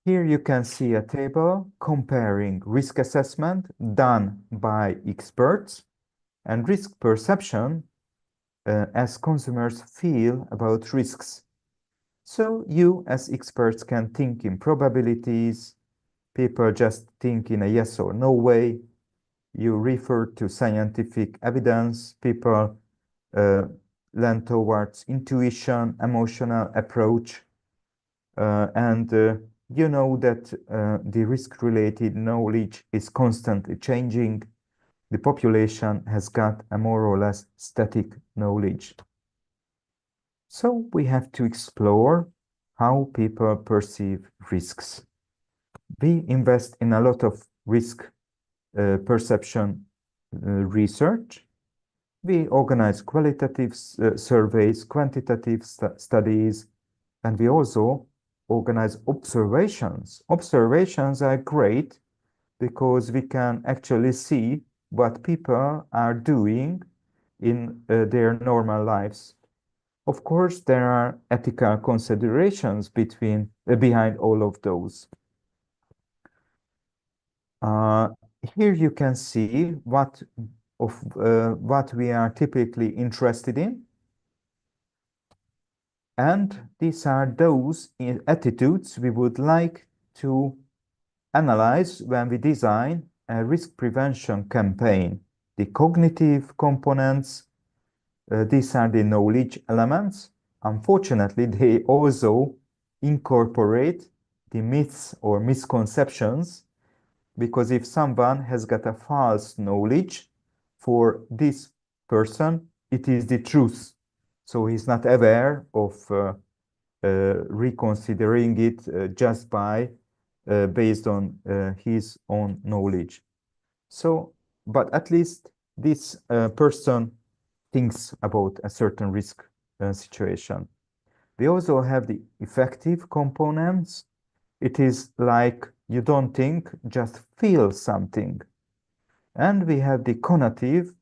Here you can see a table comparing risk assessment done by experts and risk perception as consumers feel about risks. So you as experts can think in probabilities. People just think in a yes or no way. You refer to scientific evidence. People lean towards intuition, emotional approach, and you know that the risk-related knowledge is constantly changing. The population has got a more or less static knowledge. So we have to explore how people perceive risks. We invest in a lot of risk perception research. We organize qualitative surveys, quantitative studies, and we also organize observations. Observations are great because we can actually see what people are doing in their normal lives. Of course, there are ethical considerations behind all of those. Here you can see what we are typically interested in. And these are those attitudes we would like to analyze when we design a risk prevention campaign. The cognitive components, these are the knowledge elements. Unfortunately, they also incorporate the myths or misconceptions, because if someone has got a false knowledge, for this person, it is the truth. So he's not aware of reconsidering it just based on his own knowledge. So, but at least this person thinks about a certain risk situation. We also have the effective components. It is like you don't think, just feel something. And we have the conative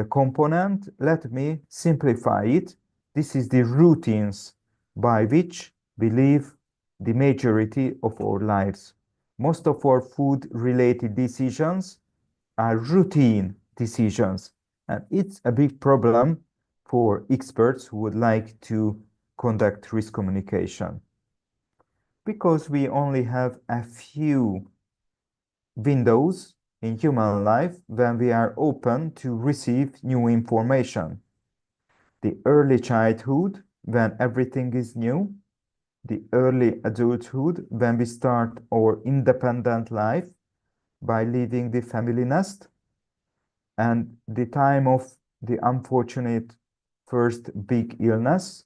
component. Let me simplify it. This is the routines by which we live the majority of our lives. Most of our food-related decisions are routine decisions, and it's a big problem for experts who would like to conduct risk communication, because we only have a few windows in human life when we are open to receive new information. The early childhood, when everything is new, the early adulthood, when we start our independent life by leaving the family nest, and the time of the unfortunate first big illness,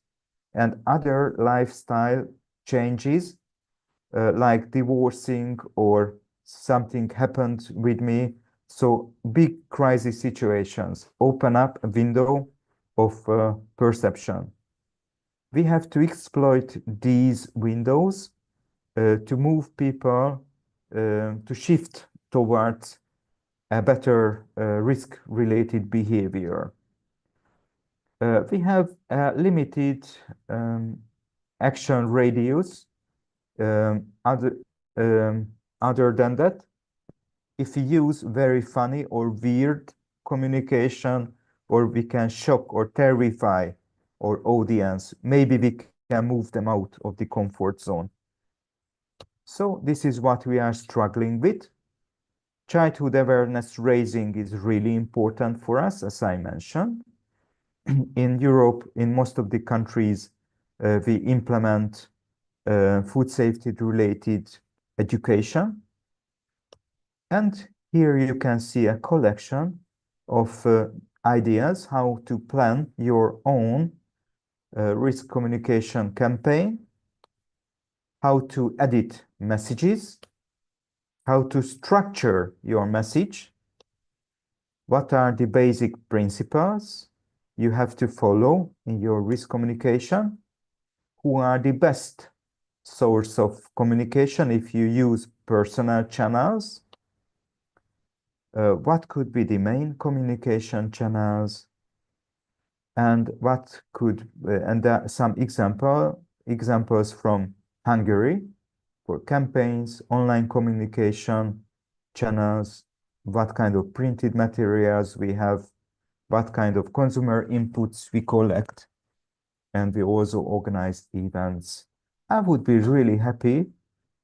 and other lifestyle changes like divorcing or something happened with me. So big crisis situations open up a window of perception. We have to exploit these windows to move people to shift towards a better risk-related behavior. We have a limited action radius. Other than that, if we use very funny or weird communication, or we can shock or terrify our audience, maybe we can move them out of the comfort zone. So this is what we are struggling with. Childhood awareness raising is really important for us, as I mentioned. In Europe, in most of the countries, we implement food safety related education. And here you can see a collection of ideas how to plan your own risk communication campaign, how to edit messages, how to structure your message, what are the basic principles you have to follow in your risk communication, who are the best source of communication if you use personal channels, what could be the main communication channels, and what could some examples from Hungary for campaigns, online communication channels, what kind of printed materials we have, what kind of consumer inputs we collect, and we also organize events. I would be really happy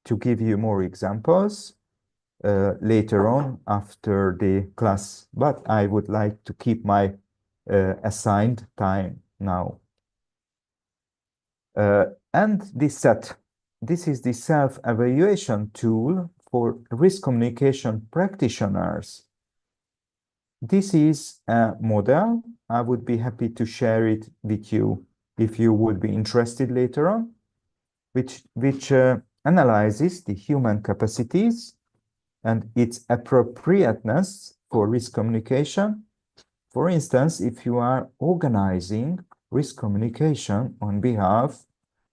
to give you more examples later on after the class, but I would like to keep my assigned time. now. And this is the self-evaluation tool for risk communication practitioners. This is a model. I would be happy to share it with you if you would be interested later on, which analyzes the human capacities and its appropriateness for risk communication. For instance, if you are organizing risk communication on behalf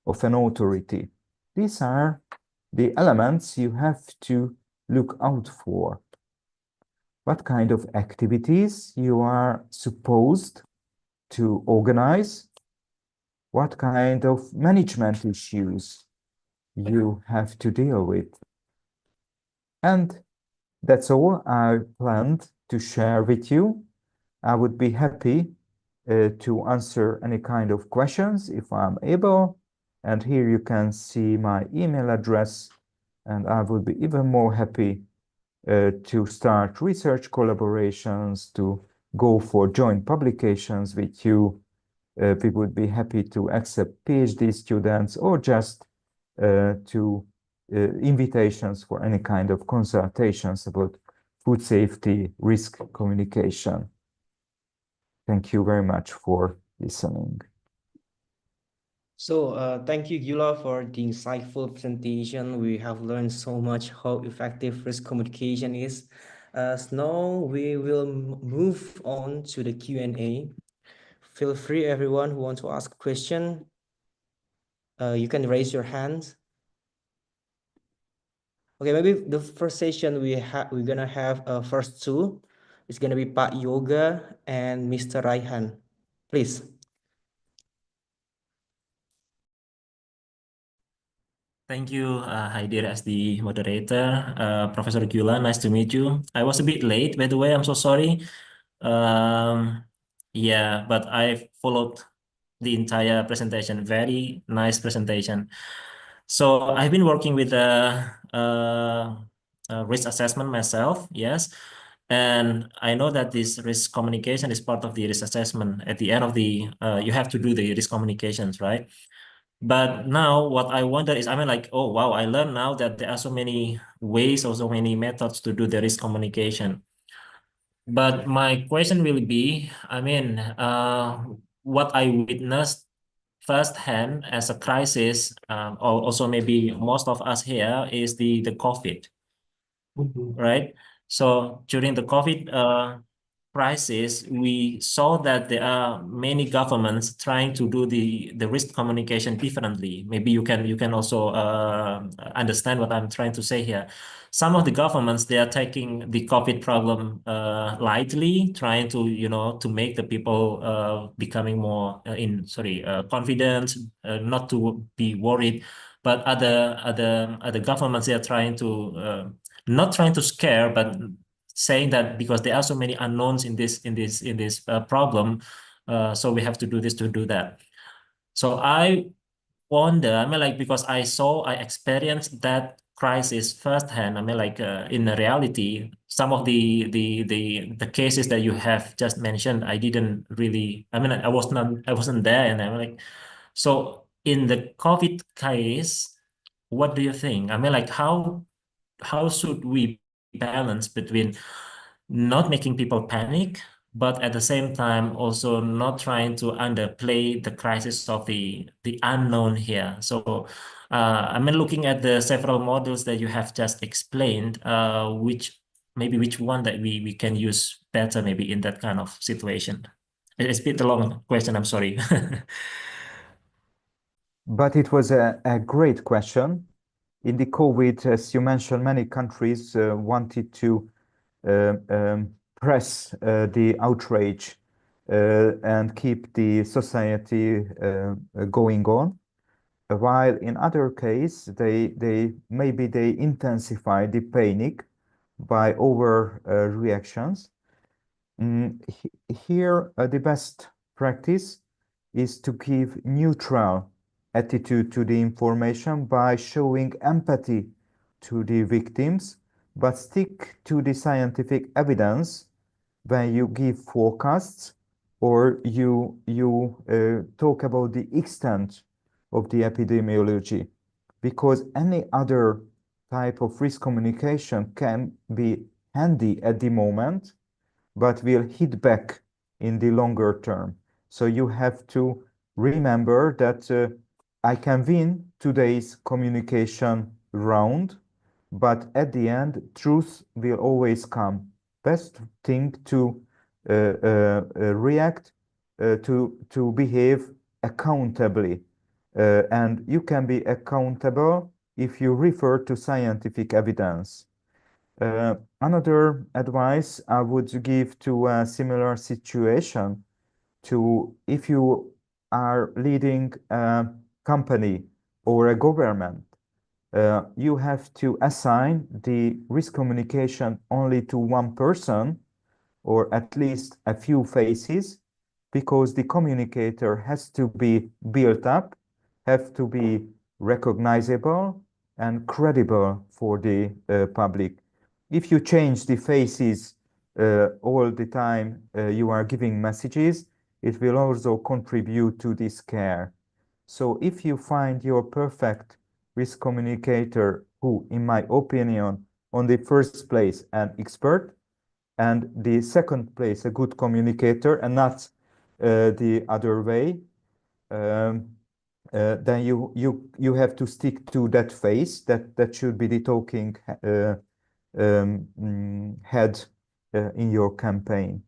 of an authority, these are the elements you have to look out for. What kind of activities you are supposed to organize, what kind of management issues you have to deal with. And that's all I planned to share with you. I would be happy to answer any kind of questions if I'm able. And here you can see my email address, and I would be even more happy to start research collaborations, to go for joint publications with you. We would be happy to accept PhD students or just to invitations for any kind of consultations about food safety risk communication. Thank you very much for listening. So thank you, Gula, for the insightful presentation. We have learned so much how effective risk communication is. So now we will move on to the Q&A. Feel free, everyone who wants to ask a question. You can raise your hand. Okay, maybe the first session we're gonna have first two. It's gonna be Pak Yoga and Mr. Raihan. Please. Thank you, Haidir, as the moderator. Professor Gula, nice to meet you. I was a bit late, by the way, I'm so sorry. Yeah, but I followed the entire presentation. Very nice presentation. So I've been working with risk assessment myself, yes. And I know that this risk communication is part of the risk assessment. At the end of the, you have to do the risk communications, right? But now what I wonder is, I mean, like, oh, wow, I learned now that there are so many ways or so many methods to do the risk communication. But my question will be, I mean, what I witnessed firsthand as a crisis, or also maybe most of us here, is the COVID, right? So during the COVID crisis, we saw that there are many governments trying to do the risk communication differently. Maybe you can also understand what I'm trying to say here. Some of the governments, they are taking the COVID problem lightly, trying to to make the people becoming more confident, not to be worried. But other governments, they are trying to not trying to scare, but saying that because there are so many unknowns in this problem, so we have to do this to do that. So I wonder, I mean, like, because I experienced that crisis firsthand. I mean, like, in reality, some of the cases that you have just mentioned, I didn't really. I mean, I wasn't there, and I'm like, so in the COVID case, what do you think? I mean, like, how should we balance between not making people panic, but at the same time also not trying to underplay the crisis of the unknown here? So I mean, looking at the several models that you have just explained, which one that we can use better maybe in that kind of situation? It's a bit a long question, I'm sorry. But it was a great question. In the COVID, as you mentioned, many countries wanted to press the outrage and keep the society going on, while in other case they intensify the panic by over reactions. Here, the best practice is to give neutral attitude to the information by showing empathy to the victims, but stick to the scientific evidence when you give forecasts or you talk about the extent of the epidemiology, because any other type of risk communication can be handy at the moment, but will hit back in the longer term. So you have to remember that I can win today's communication round, but at the end, truth will always come. Best thing to react, to behave accountably. And you can be accountable if you refer to scientific evidence. Another advice I would give to a similar situation, to if you are leading a company or a government, you have to assign the risk communication only to one person, or at least a few faces, because the communicator has to be built up, have to be recognizable and credible for the public. If you change the faces all the time you are giving messages, it will also contribute to this care. So if you find your perfect risk communicator, who, in my opinion, on the first place, an expert, and the second place, a good communicator, and not the other way, um, then you have to stick to that phase. That should be the talking head in your campaign.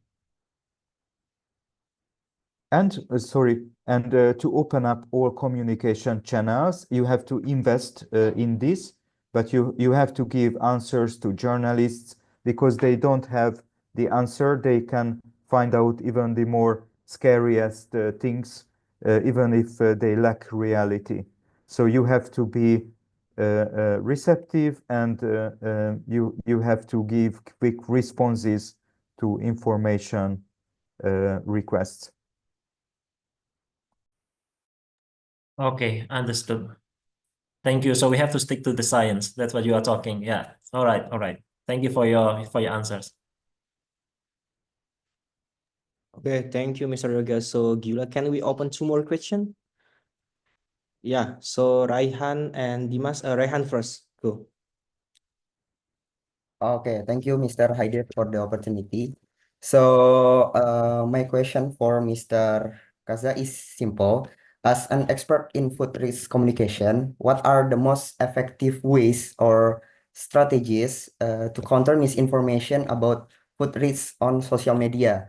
And sorry, and to open up all communication channels, you have to invest in this, but you have to give answers to journalists, because they don't have the answer. They can find out even the more scariest things, even if they lack reality. So you have to be receptive, and you have to give quick responses to information requests. Okay, understood. Thank you. So we have to stick to the science. That's what you are talking. Yeah. All right. All right. Thank you for your answers. Okay, thank you, Mr. Yoga. So, Gila, can we open two more questions? Yeah, so Raihan and Dimas, Raihan first, go. Okay, thank you, Mr. Haider, for the opportunity. So, my question for Mr. Kaza is simple. As an expert in food risk communication, what are the most effective ways or strategies to counter misinformation about food risk on social media,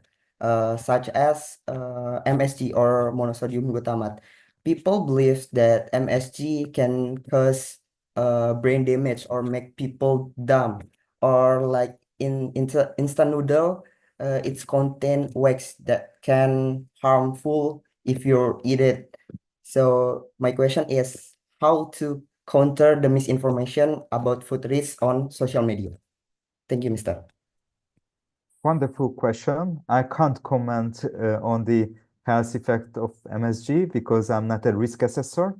such as MSG or monosodium glutamate? People believe that MSG can cause brain damage or make people dumb, or like in instant noodle, it's contain wax that can harmful if you eat it. So my question is how to counter the misinformation about food risk on social media. Thank you, Mr. Wonderful question. I can't comment on the health effect of MSG because I'm not a risk assessor.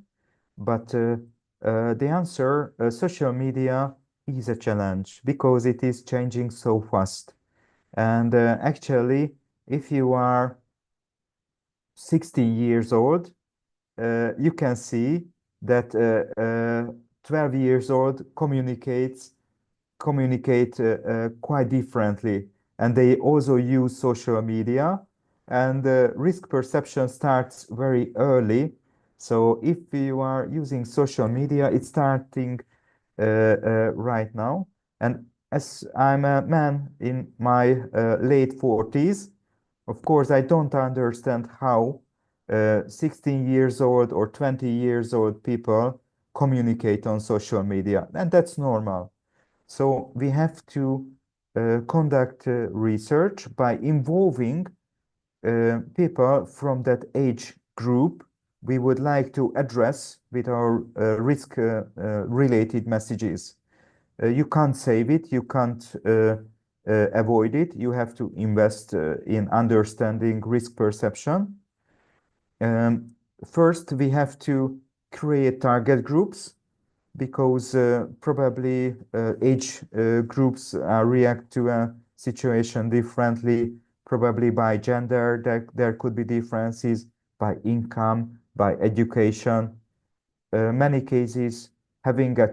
But the answer, social media is a challenge because it is changing so fast. And actually, if you are 16 years old, you can see that 12 years old communicate quite differently, and they also use social media, and risk perception starts very early. So if you are using social media, it's starting right now. And as I'm a man in my late 40s, of course, I don't understand how 16 years old or 20 years old people communicate on social media, and that's normal. So we have to conduct research by involving people from that age group we would like to address with our risk related messages. You can't save it, you can't avoid it. You have to invest in understanding risk perception. First, we have to create target groups, because probably age groups react to a situation differently Probably by gender, there could be differences, by income, by education. Many cases, having a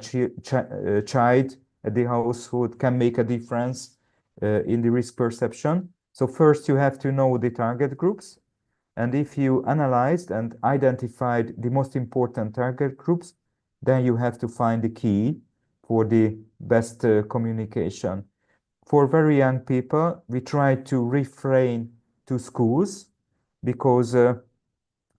child at the household can make a difference in the risk perception. So first you have to know the target groups. And if you analyzed and identified the most important target groups, then you have to find the key for the best communication. For very young people, we try to refrain to schools because uh,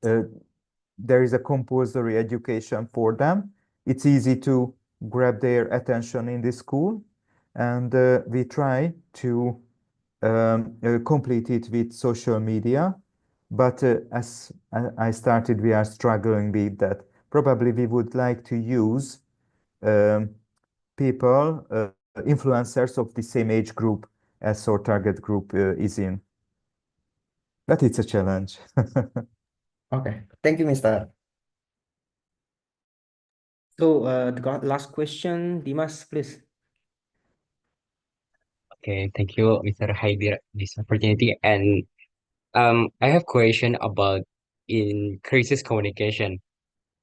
there is a compulsory education for them. It's easy to grab their attention in the school, and we try to complete it with social media. But as I started, we are struggling with that. Probably we would like to use um, people, influencers of the same age group as our target group is in. But it's a challenge. Okay, thank you, Mr. So the last question, Dimas, please. Okay, thank you, Mr. Haidir, this opportunity. And I have question about in crisis communication.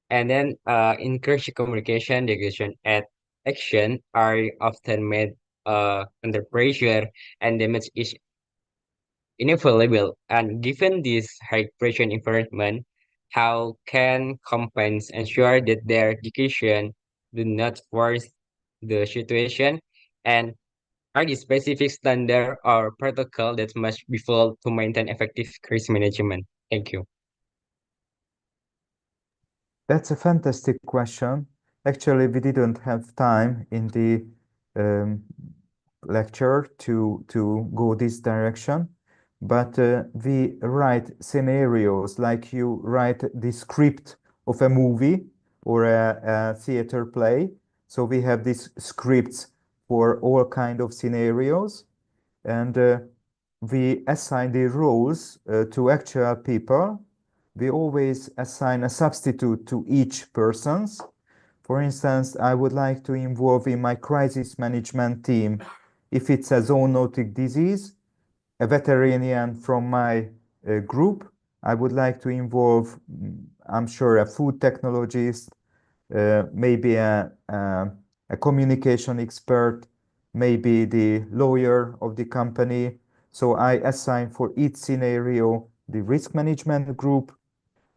And then in crisis communication, the question at action are often made under pressure and damage is inevitable. And given this high pressure environment, how can companies ensure that their education do not force the situation? And are there specific standard or protocol that must be followed to maintain effective crisis management? Thank you. That's a fantastic question. Actually, we didn't have time in the um, lecture to go this direction, but we write scenarios like you write the script of a movie or a theater play. So we have these scripts for all kind of scenarios, and we assign the roles to actual people. We always assign a substitute to each person's. For instance, I would like to involve in my crisis management team, if it's a zoonotic disease, a veterinarian from my group. I would like to involve, I'm sure, a food technologist, maybe a communication expert, maybe the lawyer of the company. So I assign for each scenario the risk management group,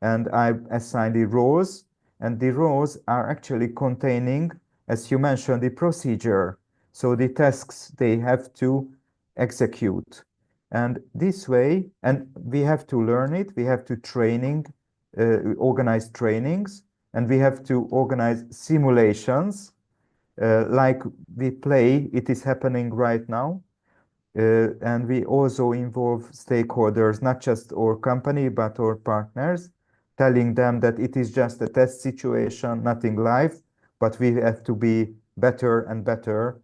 and I assign the roles, and the roles are actually containing, as you mentioned, the procedure. So the tasks they have to execute. And this way, and we have to learn it, we have to organize trainings, and we have to organize simulations like we play, it is happening right now. And we also involve stakeholders, not just our company, but our partners, telling them that it is just a test situation, nothing live, but we have to be better and better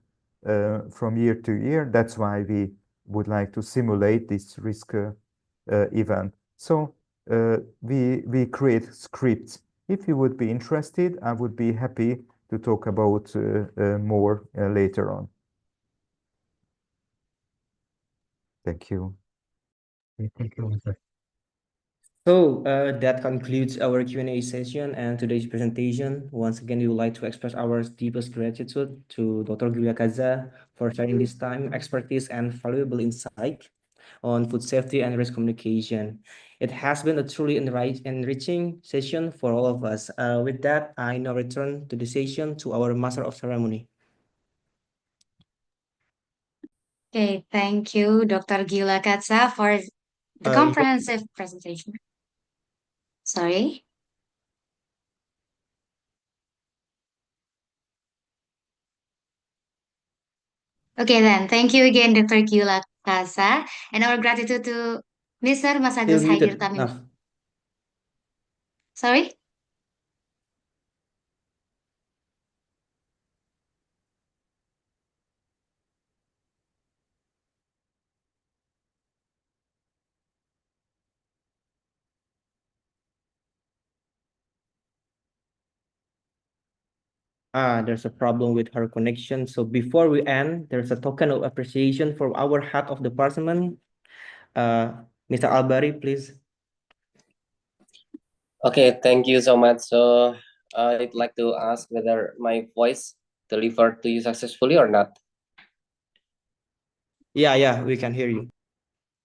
from year to year. That's why we would like to simulate this risk event. So we create scripts. If you would be interested, I would be happy to talk about more later on. Thank you. Thank you, Mr. So that concludes our Q&A session and today's presentation. Once again, we would like to express our deepest gratitude to Dr. Giulia Kaza for sharing this time, expertise, and valuable insight on food safety and risk communication. It has been a truly enriching session for all of us. With that, I now return to the session to our Master of Ceremony. Okay, thank you, Dr. Gila Katsa, for the You comprehensive presentation. Sorry. Okay, then. Thank you again, Dr. Gila Katsa, and our gratitude to Mr. still Masagus Haidir muted. Tamim. Naf. Sorry? There's a problem with her connection. So before we end, there's a token of appreciation for our head of department, Mr. Albari, please. Okay, thank you so much. So I'd like to ask whether my voice delivered to you successfully or not. Yeah, we can hear you.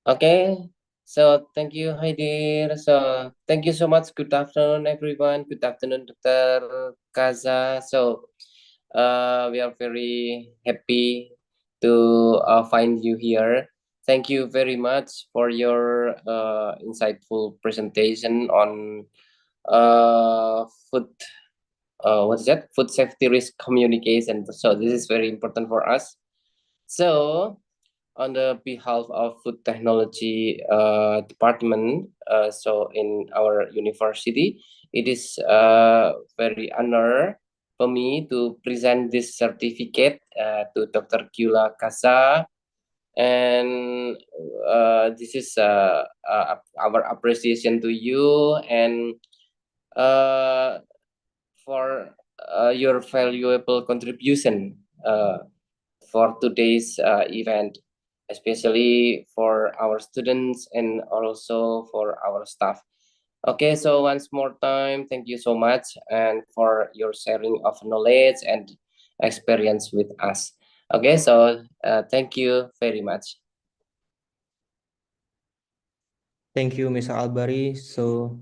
Okay, so thank you, Heidi. So thank you so much. Good afternoon, everyone. Good afternoon, Dr. Kaza. So we are very happy to find you here. Thank you very much for your insightful presentation on food. What is that? Food safety risk communication. So this is very important for us. So on the behalf of food technology department, so in our university, it is very honor for me to present this certificate to Dr. Gyula Kasa, and this is our appreciation to you, and uh, for your valuable contribution for today's event, especially for our students and also for our staff. Okay, so once more time, thank you so much and for your sharing of knowledge and experience with us. Okay, so thank you very much. Thank you, Mr. Albari. So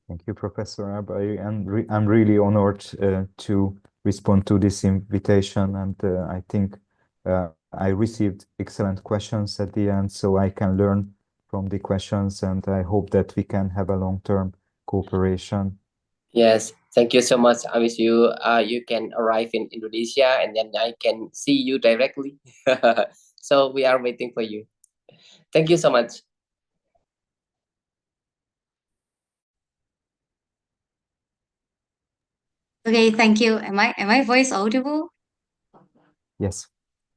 Thank you, Professor Abai. And I'm really honored to respond to this invitation. And I think I received excellent questions at the end, so I can learn from the questions. And I hope that we can have a long-term cooperation. Yes, thank you so much. I wish you can arrive in Indonesia and then I can see you directly. So we are waiting for you. Thank you so much. Okay, thank you. Am my voice audible? Yes.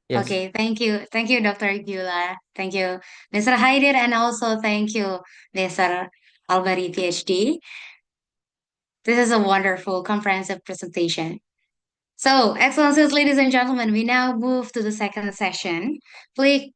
yes. Okay, thank you. Thank you, Dr. Gula. Thank you, Mr. Haider, and also thank you, Mr. Albari, PhD. This is a wonderful, comprehensive presentation. So, Excellencies, ladies and gentlemen, we now move to the second session. Please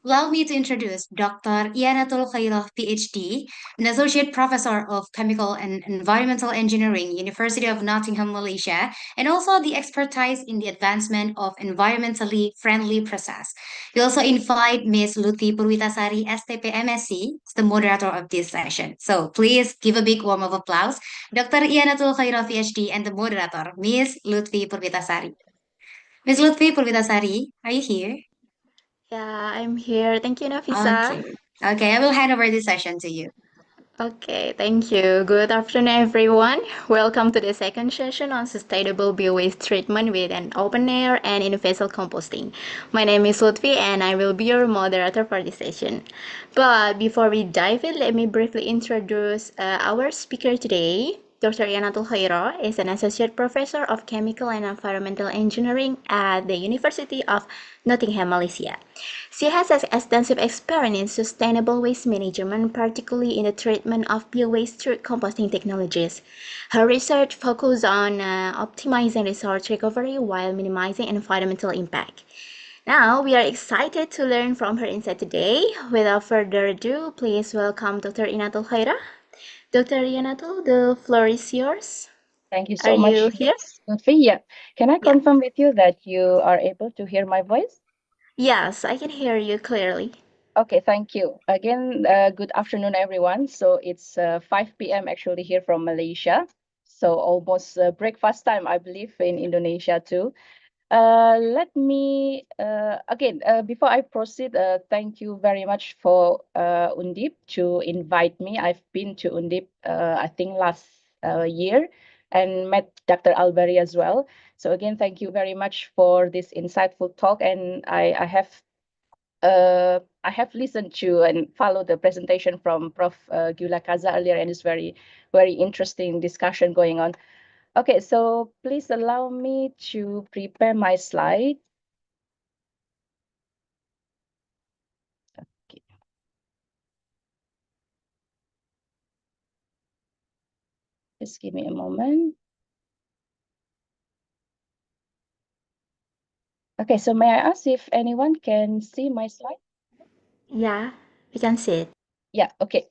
allow me to introduce Dr. Ianatul Khairov, PhD, an Associate Professor of Chemical and Environmental Engineering, University of Nottingham, Malaysia, and also the expertise in the advancement of environmentally friendly process. We also invite Ms. Lutfi Purwitasari, STP MSc, as the moderator of this session. So please give a big warm of applause, Dr. Ianatul Khairov, PhD, and the moderator, Ms. Lutfi Purwitasari. Ms. Lutfi Purwitasari, are you here? Yeah, I'm here. Thank you, Nafisa. Okay. Okay, I will hand over this session to you. Okay, thank you. Good afternoon, everyone. Welcome to the second session on sustainable bio-waste treatment with an open air and universal composting. My name is Lutfi and I will be your moderator for this session. But before we dive in, let me briefly introduce our speaker today. Dr. Yanatul Khaira is an associate professor of chemical and environmental engineering at the University of Nottingham, Malaysia. She has extensive experience in sustainable waste management, particularly in the treatment of bio-waste through composting technologies. Her research focuses on optimizing resource recovery while minimizing environmental impact. Now, we are excited to learn from her insight today. Without further ado, please welcome Dr. Inatul Khaira. Dr. Inatul, the floor is yours. Thank you Are so much, you here? Lutfi. Yeah. Can I Yeah. confirm with you that you are able to hear my voice? Yes, I can hear you clearly. Okay, thank you. Again, good afternoon, everyone. So it's 5 p.m. actually here from Malaysia. So almost breakfast time, I believe, in Indonesia too. Let me again before I proceed, thank you very much for Undip to invite me. I've been to Undip I think last year and met Dr. Albari as well. So again, thank you very much for this insightful talk, and I have listened to and followed the presentation from Prof. Gyula Kaza earlier, and it's very interesting discussion going on. Okay, so please allow me to prepare my slide. Okay. Just give me a moment. Okay, so may I ask if anyone can see my slide? Yeah, we can see it. Yeah, okay.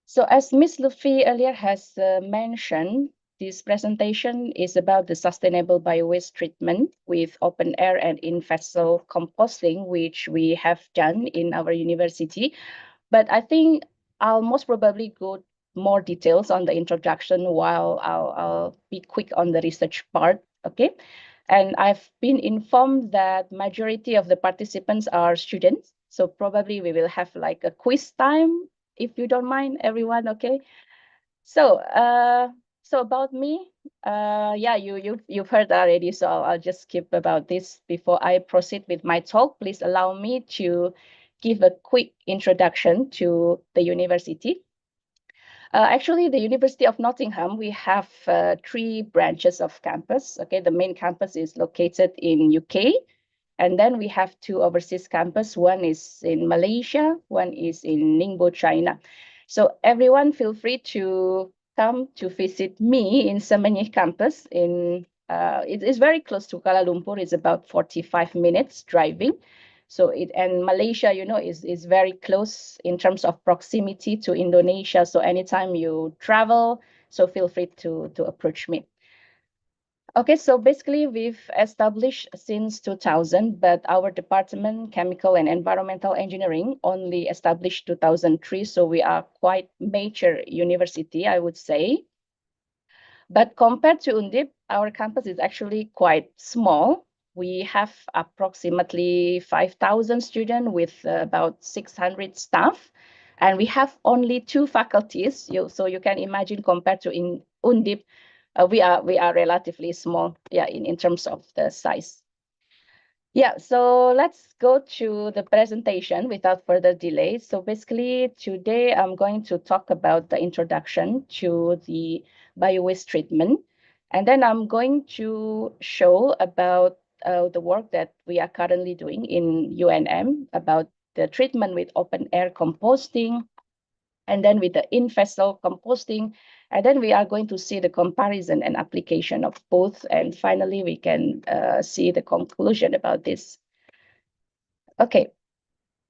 So as Ms. Luffy earlier has mentioned, this presentation is about the sustainable biowaste treatment with open air and in-vessel composting, which we have done in our university. But I think I'll most probably go more details on the introduction while I'll be quick on the research part, okay? And I've been informed that majority of the participants are students. So probably we will have like a quiz time, if you don't mind, everyone, okay? So, so about me, yeah, you've heard already, so I'll just skip about this before I proceed with my talk. Please allow me to give a quick introduction to the university. Actually, the University of Nottingham, we have three branches of campus. Okay, the main campus is located in UK, and then we have two overseas campus. One is in Malaysia, one is in Ningbo, China. So everyone feel free to come to visit me in Semenyih campus. It is very close to Kuala Lumpur. It's about 45 minutes driving. So and Malaysia, is very close in terms of proximity to Indonesia. So anytime you travel, so feel free to approach me. Okay, so basically we've established since 2000, but our department, Chemical and Environmental Engineering, only established 2003. So we are quite major university, I would say. But compared to Undip, our campus is actually quite small. We have approximately 5,000 students with about 600 staff, and we have only two faculties. So you can imagine compared to in Undip, we are relatively small, yeah, in terms of the size. Yeah, so let's go to the presentation without further delay. So basically today I'm going to talk about the introduction to the biowaste treatment. And then I'm going to show about the work that we are currently doing in UNM about the treatment with open air composting, and then with the in-vessel composting. And then we are going to see the comparison and application of both. And finally, we can see the conclusion about this. Okay.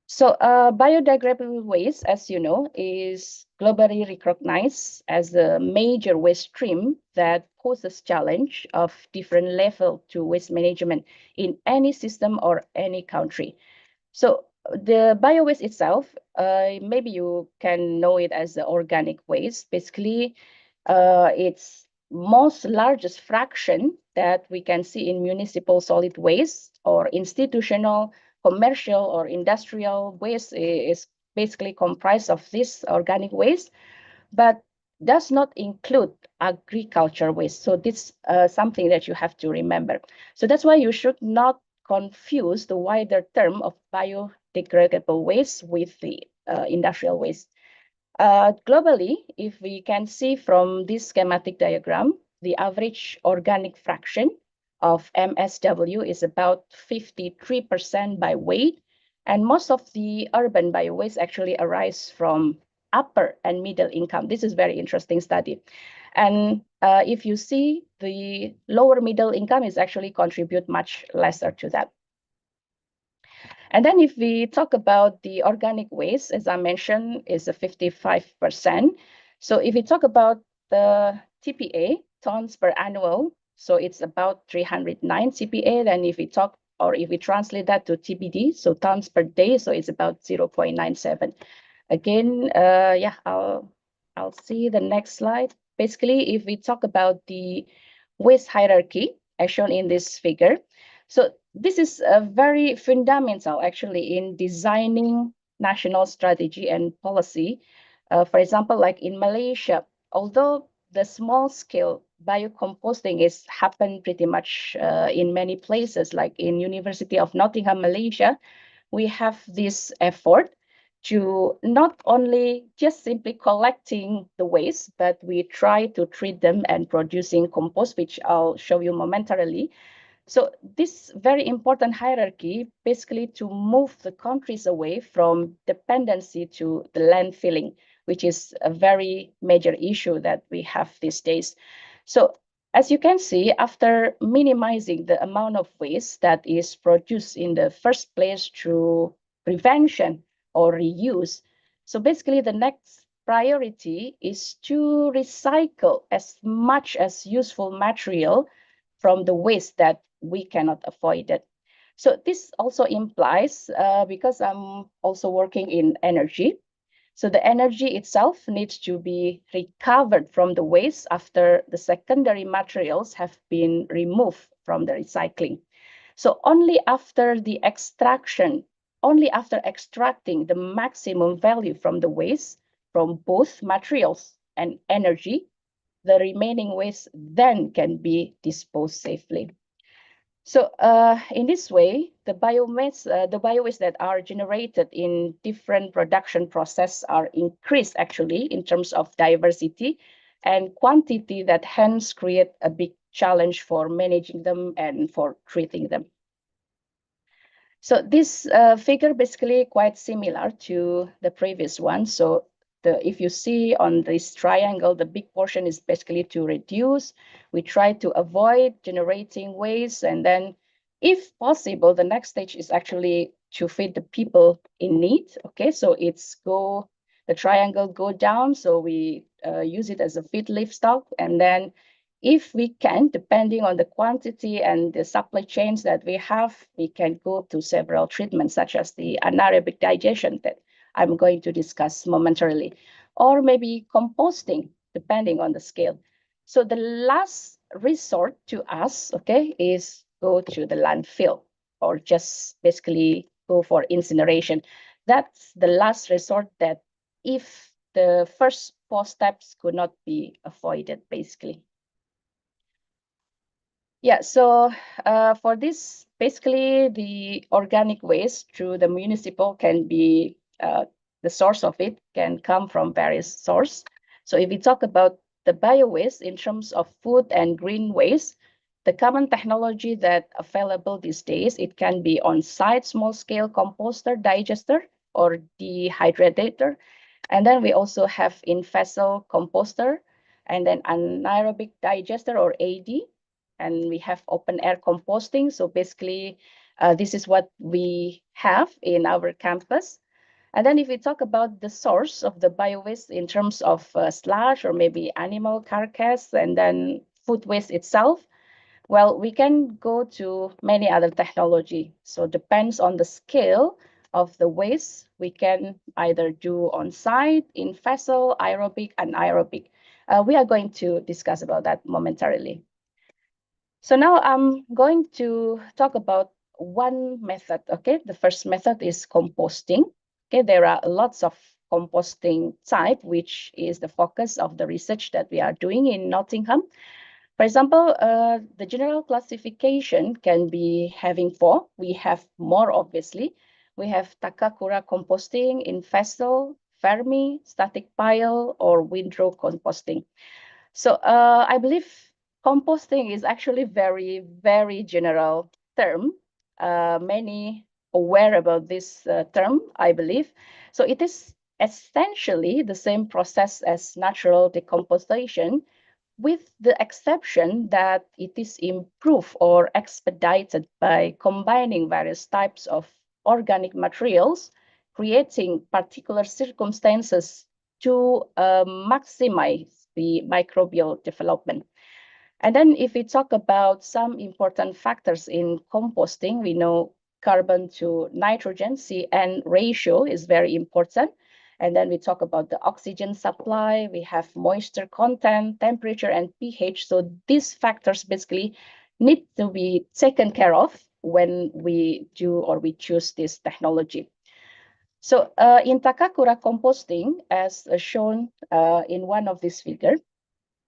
So biodegradable waste, as you know, is globally recognized as a major waste stream that poses challenge of different level to waste management in any system or any country. So the biowaste itself, maybe you can know it as the organic waste. Basically, its most largest fraction that we can see in municipal solid waste or institutional, commercial, or industrial waste is basically comprised of this organic waste, but does not include agriculture waste. So this is something that you have to remember. So that's why you should not confuse the wider term of biodegradable waste with the industrial waste. Globally, if we can see from this schematic diagram, the average organic fraction of MSW is about 53% by weight, and most of the urban biowaste actually arise from upper and middle income. This is very interesting study. And if you see, the lower middle income is actually contribute much lesser to that. And then if we talk about the organic waste, as I mentioned, is a 55%. So if we talk about the TPA, tons per annual, so it's about 309 TPA. Then if we talk, or if we translate that to TBD, so tons per day, so it's about 0.97. Again, yeah, I'll see the next slide. Basically, if we talk about the waste hierarchy, as shown in this figure, so this is a very fundamental actually in designing national strategy and policy. For example, like in Malaysia, although the small scale biocomposting is happen pretty much in many places, like in University of Nottingham, Malaysia, we have this effort to not only just simply collecting the waste, but we try to treat them and producing compost, which I'll show you momentarily. So this very important hierarchy, basically to move the countries away from dependency to the landfilling, which is a very major issue that we have these days. So as you can see, after minimizing the amount of waste that is produced in the first place through prevention or reuse. So basically, the next priority is to recycle as much as useful material from the waste that we cannot avoid it. So this also implies, because I'm also working in energy, so the energy itself needs to be recovered from the waste after the secondary materials have been removed from the recycling. So only after the extraction, only after extracting the maximum value from the waste, from both materials and energy, the remaining waste then can be disposed safely. So in this way, the biowaste that are generated in different production process are increased actually in terms of diversity and quantity, that hence create a big challenge for managing them and for treating them. So this figure basically quite similar to the previous one. So if you see on this triangle, the big portion is basically to reduce. We try to avoid generating waste, and then if possible, the next stage is actually to feed the people in need. Okay, so the triangle go down, so we use it as a feed livestock, and then if we can, depending on the quantity and the supply chains that we have, we can go to several treatments, such as the anaerobic digestion that I'm going to discuss momentarily, or maybe composting, depending on the scale. So the last resort to us, okay, is go to the landfill, or just basically go for incineration. That's the last resort, that if the first 4 steps could not be avoided, basically. Yeah, so for this, basically the organic waste through the municipal can be, the source of it can come from various sources. So if we talk about the bio-waste in terms of food and green waste, the common technology that available these days, it can be on-site small-scale composter, digester, or dehydrator. And then we also have in-vessel composter, and then anaerobic digester, or AD, and we have open air composting. So basically, this is what we have in our campus. And then if we talk about the source of the bio-waste in terms of sludge or maybe animal carcass, and then food waste itself, well, we can go to many other technology. So depends on the scale of the waste, we can either do on-site, in vessel, aerobic, and anaerobic. We are going to discuss about that momentarily. So now I'm going to talk about one method, okay? The first method is composting. Okay, there are lots of composting type, which is the focus of the research that we are doing in Nottingham. For example, the general classification can be having 4. We have more, obviously. We have Takakura composting, in vessel, Fermi, static pile, or windrow composting. So I believe composting is actually very, very general term. Many aware about this term, I believe. So it is essentially the same process as natural decomposition, with the exception that it is improved or expedited by combining various types of organic materials, creating particular circumstances to maximize the microbial development. And then if we talk about some important factors in composting, we know carbon to nitrogen, CN ratio is very important. And then we talk about the oxygen supply, we have moisture content, temperature, and pH. So these factors basically need to be taken care of when we do or we choose this technology. So in Takakura composting, as shown in one of these figures,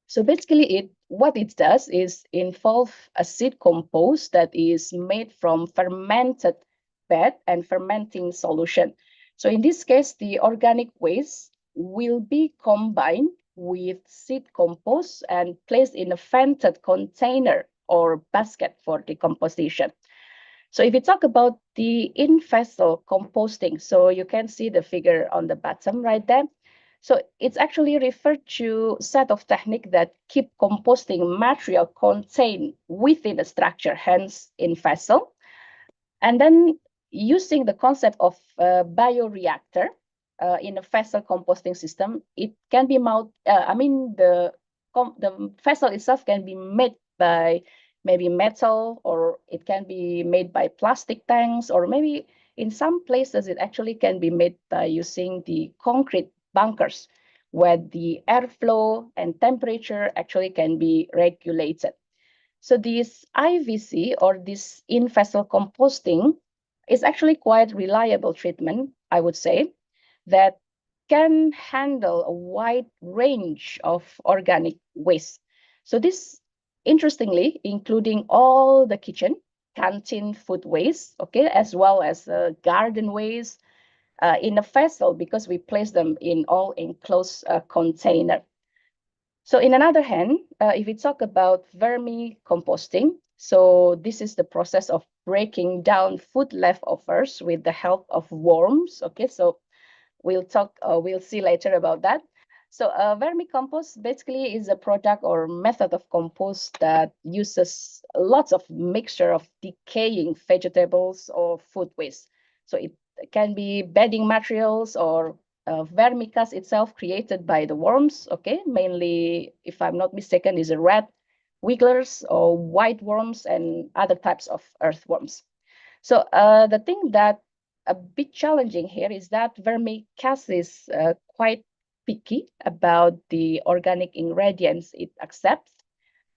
so basically what it does is involve a seed compost that is made from fermented bed and fermenting solution. So in this case, the organic waste will be combined with seed compost and placed in a vented container or basket for decomposition. So if we talk about the in-vessel composting, so you can see the figure on the bottom right there. So it's actually referred to set of technique that keep composting material contained within the structure, hence in vessel. And then using the concept of bioreactor in a vessel composting system, it can be the vessel itself can be made by maybe metal, or it can be made by plastic tanks, or maybe in some places it actually can be made by using the concrete bunkers where the airflow and temperature actually can be regulated. So this IVC, or this in-vessel composting, is actually quite reliable treatment, I would say, that can handle a wide range of organic waste. So this, interestingly, including all the kitchen, canteen food waste, okay, as well as garden waste in a vessel, because we place them in all enclosed container. So in another hand, if we talk about vermicomposting, so this is the process of breaking down food leftovers with the help of worms. Okay, so we'll see later about that. So vermicompost basically is a product or method of compost that uses lots of mixture of decaying vegetables or food waste. So it can be bedding materials or vermicast itself created by the worms. Okay, mainly, if I'm not mistaken, is a red wigglers or white worms and other types of earthworms. So the thing that a bit challenging here is that vermicast is quite picky about the organic ingredients it accepts.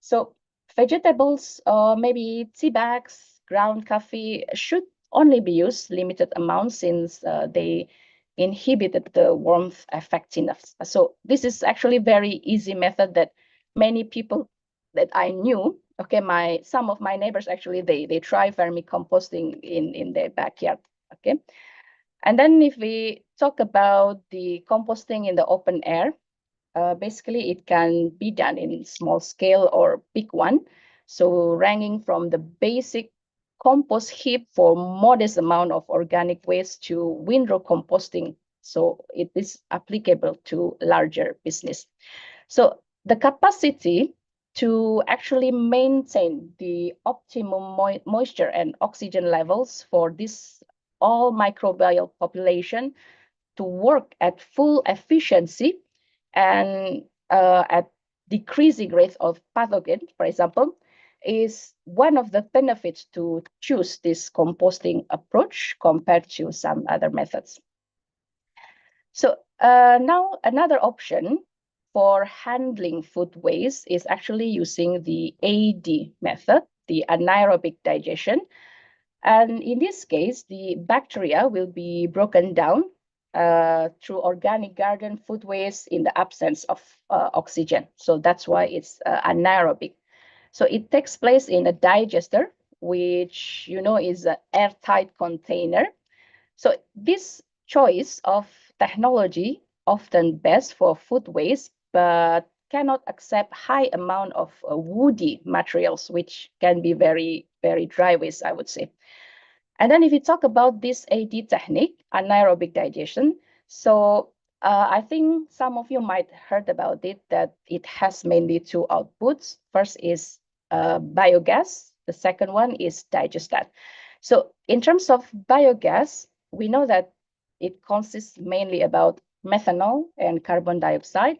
So vegetables, maybe tea bags, ground coffee should only be used limited amounts, since they inhibited the warmth effectiveness. So this is actually very easy method that many people that I knew, okay, some of my neighbors actually they try vermicomposting in their backyard. Okay, and then if we talk about the composting in the open air, basically it can be done in small scale or big one. So ranging from the basic compost heap for modest amount of organic waste to windrow composting. So it is applicable to larger business. So the capacity to actually maintain the optimum moisture and oxygen levels for this all microbial population to work at full efficiency and at decreasing rate of pathogen, for example, is one of the benefits to choose this composting approach compared to some other methods. So now another option for handling food waste is actually using the AD method, the anaerobic digestion. And in this case, the bacteria will be broken down through organic garden food waste in the absence of oxygen. So that's why it's anaerobic. So it takes place in a digester, which is an airtight container. So this choice of technology often best for food waste, but cannot accept high amount of woody materials, which can be very, very dry waste, I would say. And then if you talk about this AD technique, anaerobic digestion, so I think some of you might heard about it, that it has mainly two outputs. First is biogas. The second one is digestat. So in terms of biogas, we know that it consists mainly about methanol and carbon dioxide.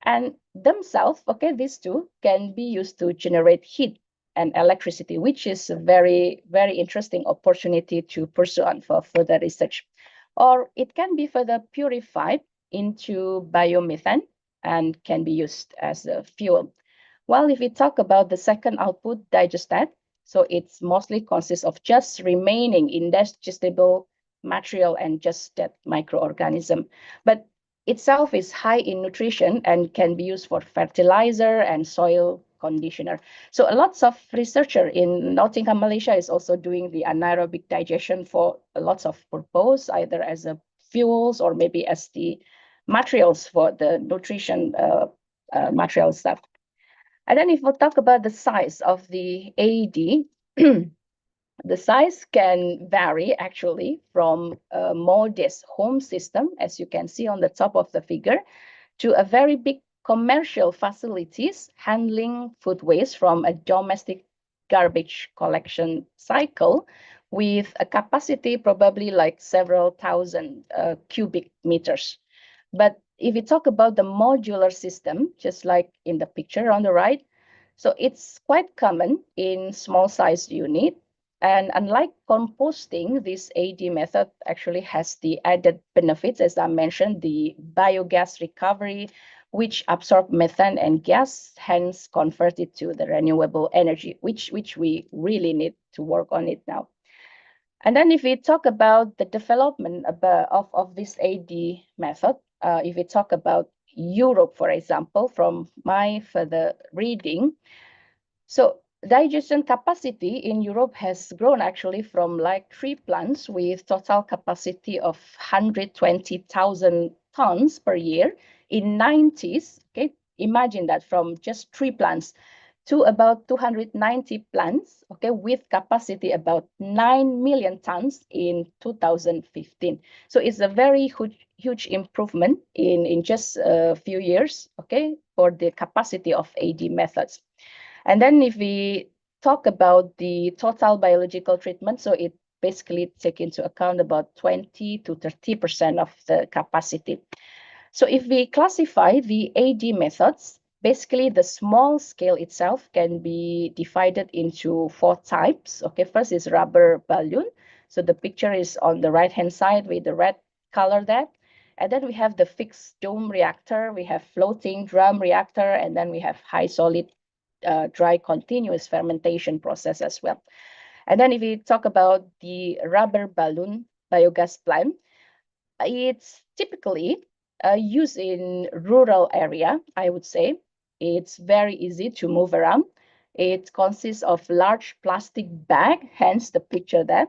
And themselves, okay, these two can be used to generate heat and electricity, which is a very, very interesting opportunity to pursue on for further research. Or it can be further purified into biomethane and can be used as a fuel. While if we talk about the second output, digestat, so it's mostly consists of just remaining indigestible material and just that microorganism. But itself is high in nutrition and can be used for fertilizer and soil conditioner. So lots of researcher in Nottingham, Malaysia is also doing the anaerobic digestion for lots of purpose, either as a fuels or maybe as the materials for the nutrition material stuff. And then if we talk about the size of the AED, the size can vary actually from a modest home system, as you can see on the top of the figure, to a very big commercial facilities handling food waste from a domestic garbage collection cycle, with a capacity probably like several thousand cubic meters. But if we talk about the modular system, just like in the picture on the right, so it's quite common in small size unit. And unlike composting, this AD method actually has the added benefits, as I mentioned, the biogas recovery, which absorb methane and gas, hence convert it to the renewable energy, which we really need to work on it now. And then if we talk about the development of this AD method, if we talk about Europe, for example, from my further reading, so digestion capacity in Europe has grown actually from like 3 plants with total capacity of 120,000 tons per year in 90s. Okay, imagine that, from just 3 plants to about 290 plants, okay, with capacity about 9 million tons in 2015. So it's a very huge improvement in just a few years, okay, for the capacity of AD methods. And then if we talk about the total biological treatment, so it basically take into account about 20 to 30% of the capacity. So if we classify the AD methods, basically the small scale itself can be divided into 4 types. Okay, first is rubber balloon. So the picture is on the right-hand side with the red color there. And then we have the fixed dome reactor, we have floating drum reactor, and then we have high solid dry continuous fermentation process as well. And then if we talk about the rubber balloon biogas plant, it's typically used in rural area, I would say. It's very easy to move around. It consists of large plastic bag, hence the picture there.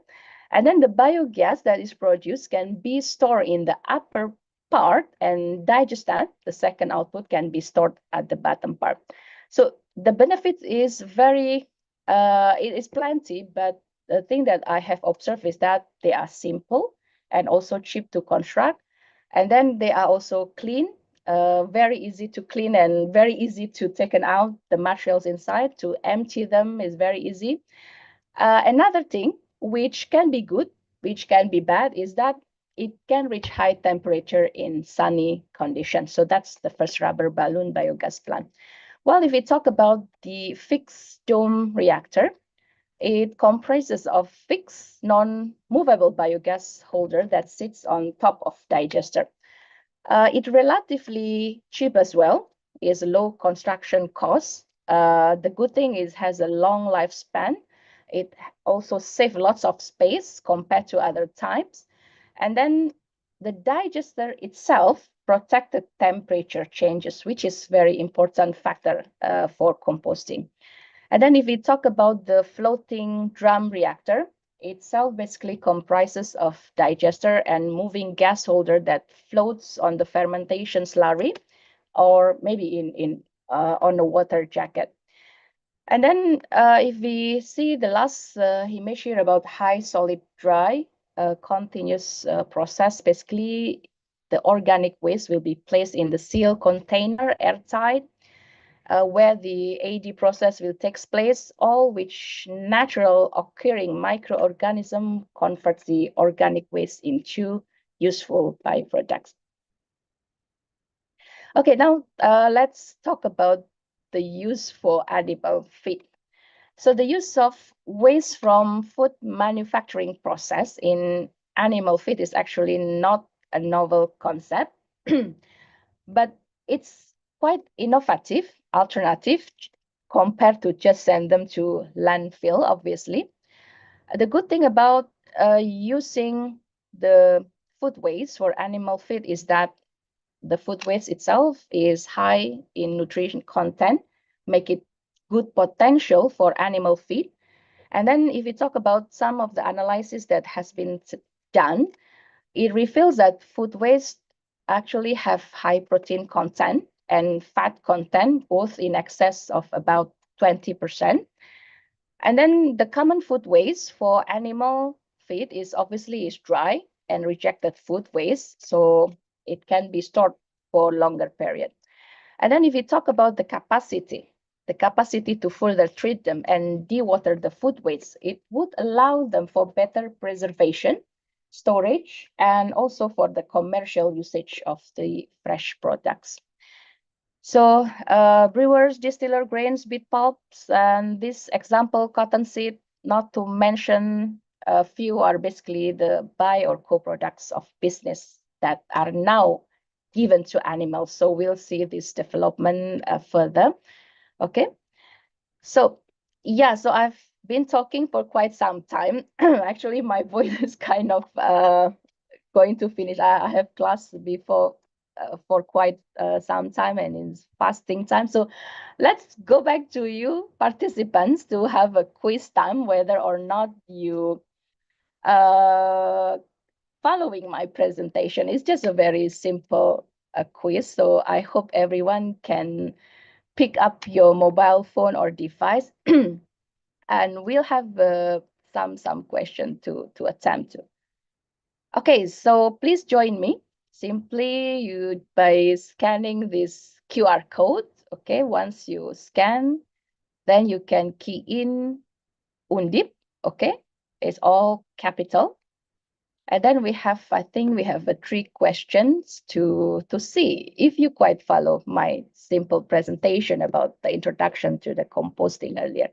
And then the biogas that is produced can be stored in the upper part and digested. The second output can be stored at the bottom part. So the benefit is it is plenty, but the thing that I have observed is that they are simple and also cheap to construct. And then they are also clean, very easy to clean and very easy to take out the materials inside. To empty them is very easy. Another thing which can be good, which can be bad, is that it can reach high temperature in sunny conditions. So that's the first rubber balloon biogas plant. Well, if we talk about the fixed dome reactor, it comprises of fixed non-movable biogas holder that sits on top of digester. It's relatively cheap as well, is low construction cost. The good thing is has a long lifespan. It also saves lots of space compared to other types. And then the digester itself protected temperature changes, which is very important factor for composting. And then if we talk about the floating drum reactor, itself basically comprises of digester and moving gas holder that floats on the fermentation slurry, or maybe on a water jacket. And then if we see the last image here about high solid dry continuous process, basically the organic waste will be placed in the sealed container, airtight, where the AD process will take place, all which natural occurring microorganism converts the organic waste into useful byproducts. Okay, now let's talk about the use for edible feed. So the use of waste from food manufacturing process in animal feed is actually not a novel concept, but it's quite innovative alternative compared to just send them to landfill, obviously. The good thing about using the food waste for animal feed is that the food waste itself is high in nutrition content, make it good potential for animal feed. And then if we talk about some of the analysis that has been done, it reveals that food waste actually have high protein content and fat content, both in excess of about 20%. And then the common food waste for animal feed is obviously is dry and rejected food waste, so it can be stored for longer period. And then if we talk about the capacity, the capacity to further treat them and dewater the food waste, it would allow them for better preservation, storage, and also for the commercial usage of the fresh products. So brewers, distiller grains, beet pulps, and this example cottonseed, not to mention a few, are basically the by or co-products of business that are now given to animals. So we'll see this development further. Okay. So yeah, so I've been talking for quite some time. Actually, my voice is kind of going to finish. I have class before for quite some time, and it's fasting time. So let's go back to you participants to have a quiz time, whether or not you following my presentation. It's just a very simple quiz. So I hope everyone can pick up your mobile phone or device and we'll have some question to attempt to. Okay, so please join me. Simply you by scanning this QR code. Okay, once you scan, then you can key in Undip. Okay, it's all capital. And then we have, I think we have 3 questions to see if you quite follow my simple presentation about the introduction to the composting earlier.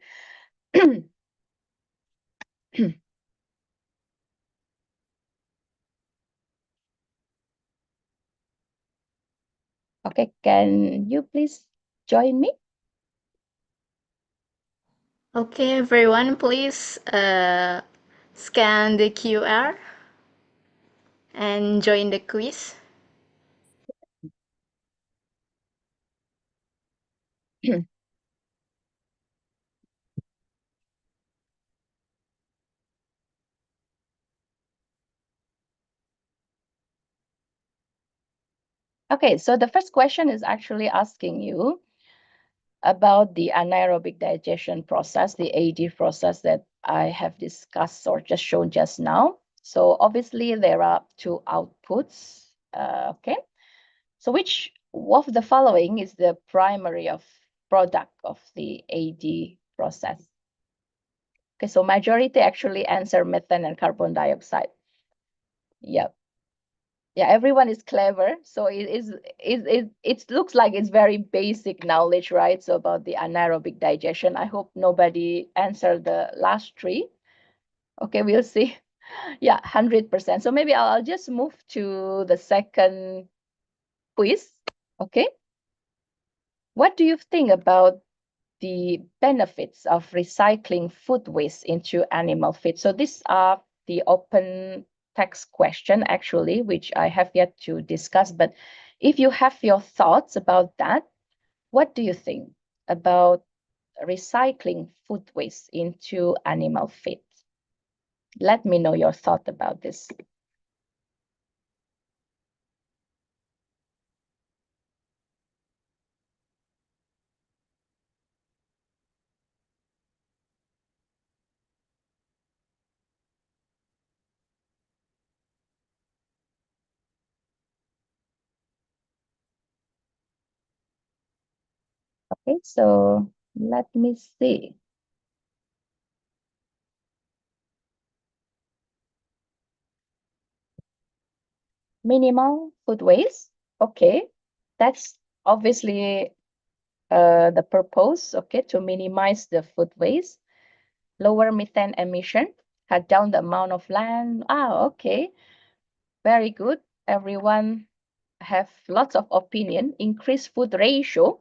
Okay, can you please join me? Okay, everyone, please scan the QR and join the quiz. Okay, so the first question is actually asking you about the anaerobic digestion process, the AD process that I have discussed or just shown just now. So obviously there are 2 outputs. Okay, so which of the following is the primary of product of the AD process? Okay, so majority actually answer methane and carbon dioxide. Yep. Yeah, everyone is clever. So it looks like it's very basic knowledge, right? So about the anaerobic digestion. I hope nobody answered the last 3. Okay, we'll see. Yeah, 100%. So maybe I'll just move to the second quiz. Okay. What do you think about the benefits of recycling food waste into animal feed? So these are the open text question actually, which I have yet to discuss. But if you have your thoughts about that, what do you think about recycling food waste into animal feed? Let me know your thought about this. Okay, so let me see. Minimal food waste. Okay, that's obviously the purpose, okay, to minimize the food waste, lower methane emission, cut down the amount of land. Ah, okay, very good. Everyone have lots of opinion. Increase food ratio,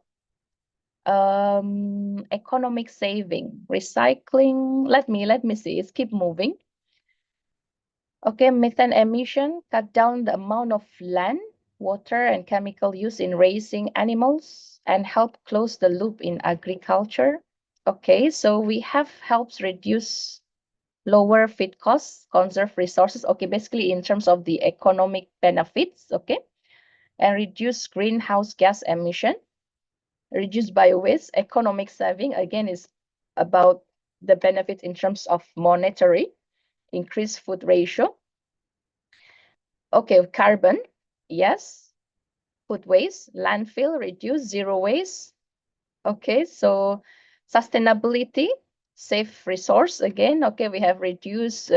economic saving, recycling. Let me see. Let's keep moving. Okay, methane emission, cut down the amount of land, water, and chemical use in raising animals, and help close the loop in agriculture. Okay, so we have helps reduce lower feed costs, conserve resources. Okay, basically in terms of the economic benefits, okay, and reduce greenhouse gas emission, reduce biowaste, economic saving, again, is about the benefits in terms of monetary, increase food ratio. Okay, carbon, yes. Food waste, landfill, reduce, zero waste. Okay, so sustainability, safe resource again. Okay, we have reduced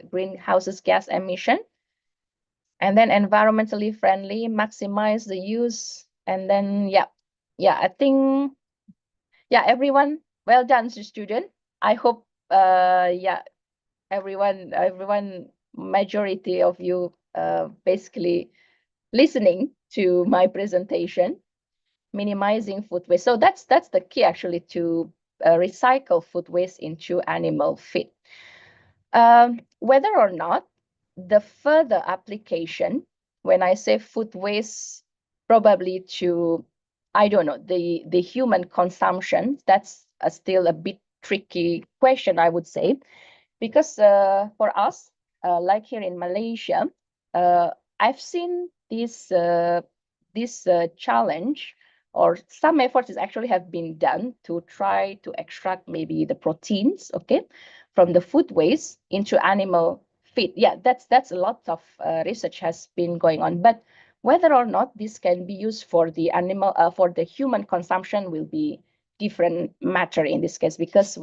greenhouse gas emission, and then environmentally friendly, maximize the use, and then I think everyone, well done, student. I hope everyone, majority of you basically listening to my presentation, minimizing food waste. So that's the key actually, to recycle food waste into animal feed. Whether or not the further application, when I say food waste, probably to, I don't know, the human consumption, that's still a bit tricky question, I would say, because for us, like here in Malaysia, I've seen this challenge, or some efforts is actually have been done to try to extract maybe the proteins, okay, from the food waste into animal feed. Yeah, that's a lot of research has been going on, but whether or not this can be used for the animal, for the human consumption, will be different matter in this case, because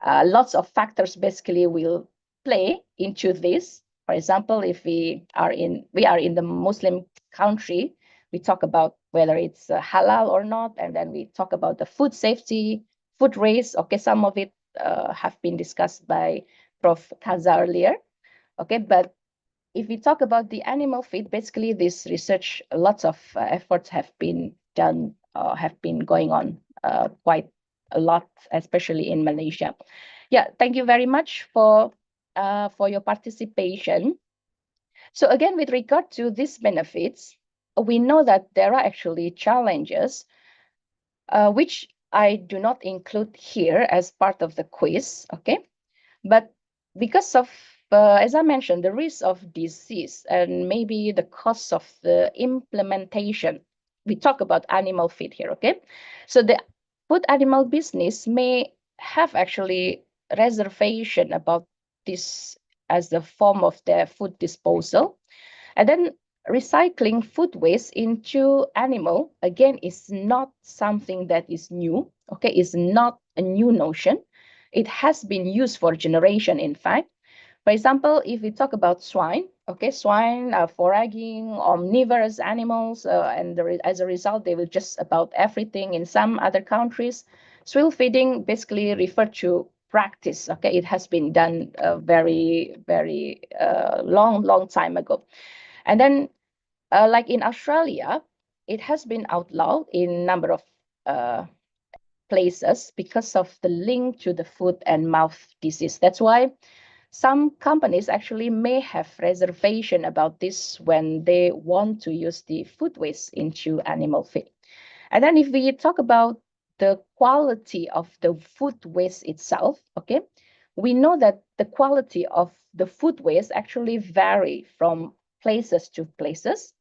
lots of factors basically will play into this. For example, if we are in the Muslim country, we talk about whether it's halal or not, and then we talk about the food safety, food waste. Okay, some of it have been discussed by Prof. Kaza earlier. Okay, but if we talk about the animal feed, basically this research, lots of efforts have been done, have been going on quite a lot, especially in Malaysia. Yeah, thank you very much for your participation. So again, with regard to these benefits, we know that there are actually challenges, which I do not include here as part of the quiz, okay? But because of, as I mentioned, the risk of disease and maybe the cost of the implementation, we talk about animal feed here, okay? So the food animal business may have actually reservation about this as the form of their food disposal. And then recycling food waste into animal, again, is not something that is new, okay? It's not a new notion. It has been used for generation, in fact. For example, if we talk about swine, okay, swine are foraging, omnivorous animals, and as a result, they will just about everything. In some other countries, swill feeding basically refer to practice, okay? It has been done very, very long time ago. And then, like in Australia, it has been outlawed in number of places because of the link to the foot and mouth disease. That's why some companies actually may have reservation about this when they want to use the food waste into animal feed. And then if we talk about the quality of the food waste itself, okay, we know that the quality of the food waste actually vary from places to places.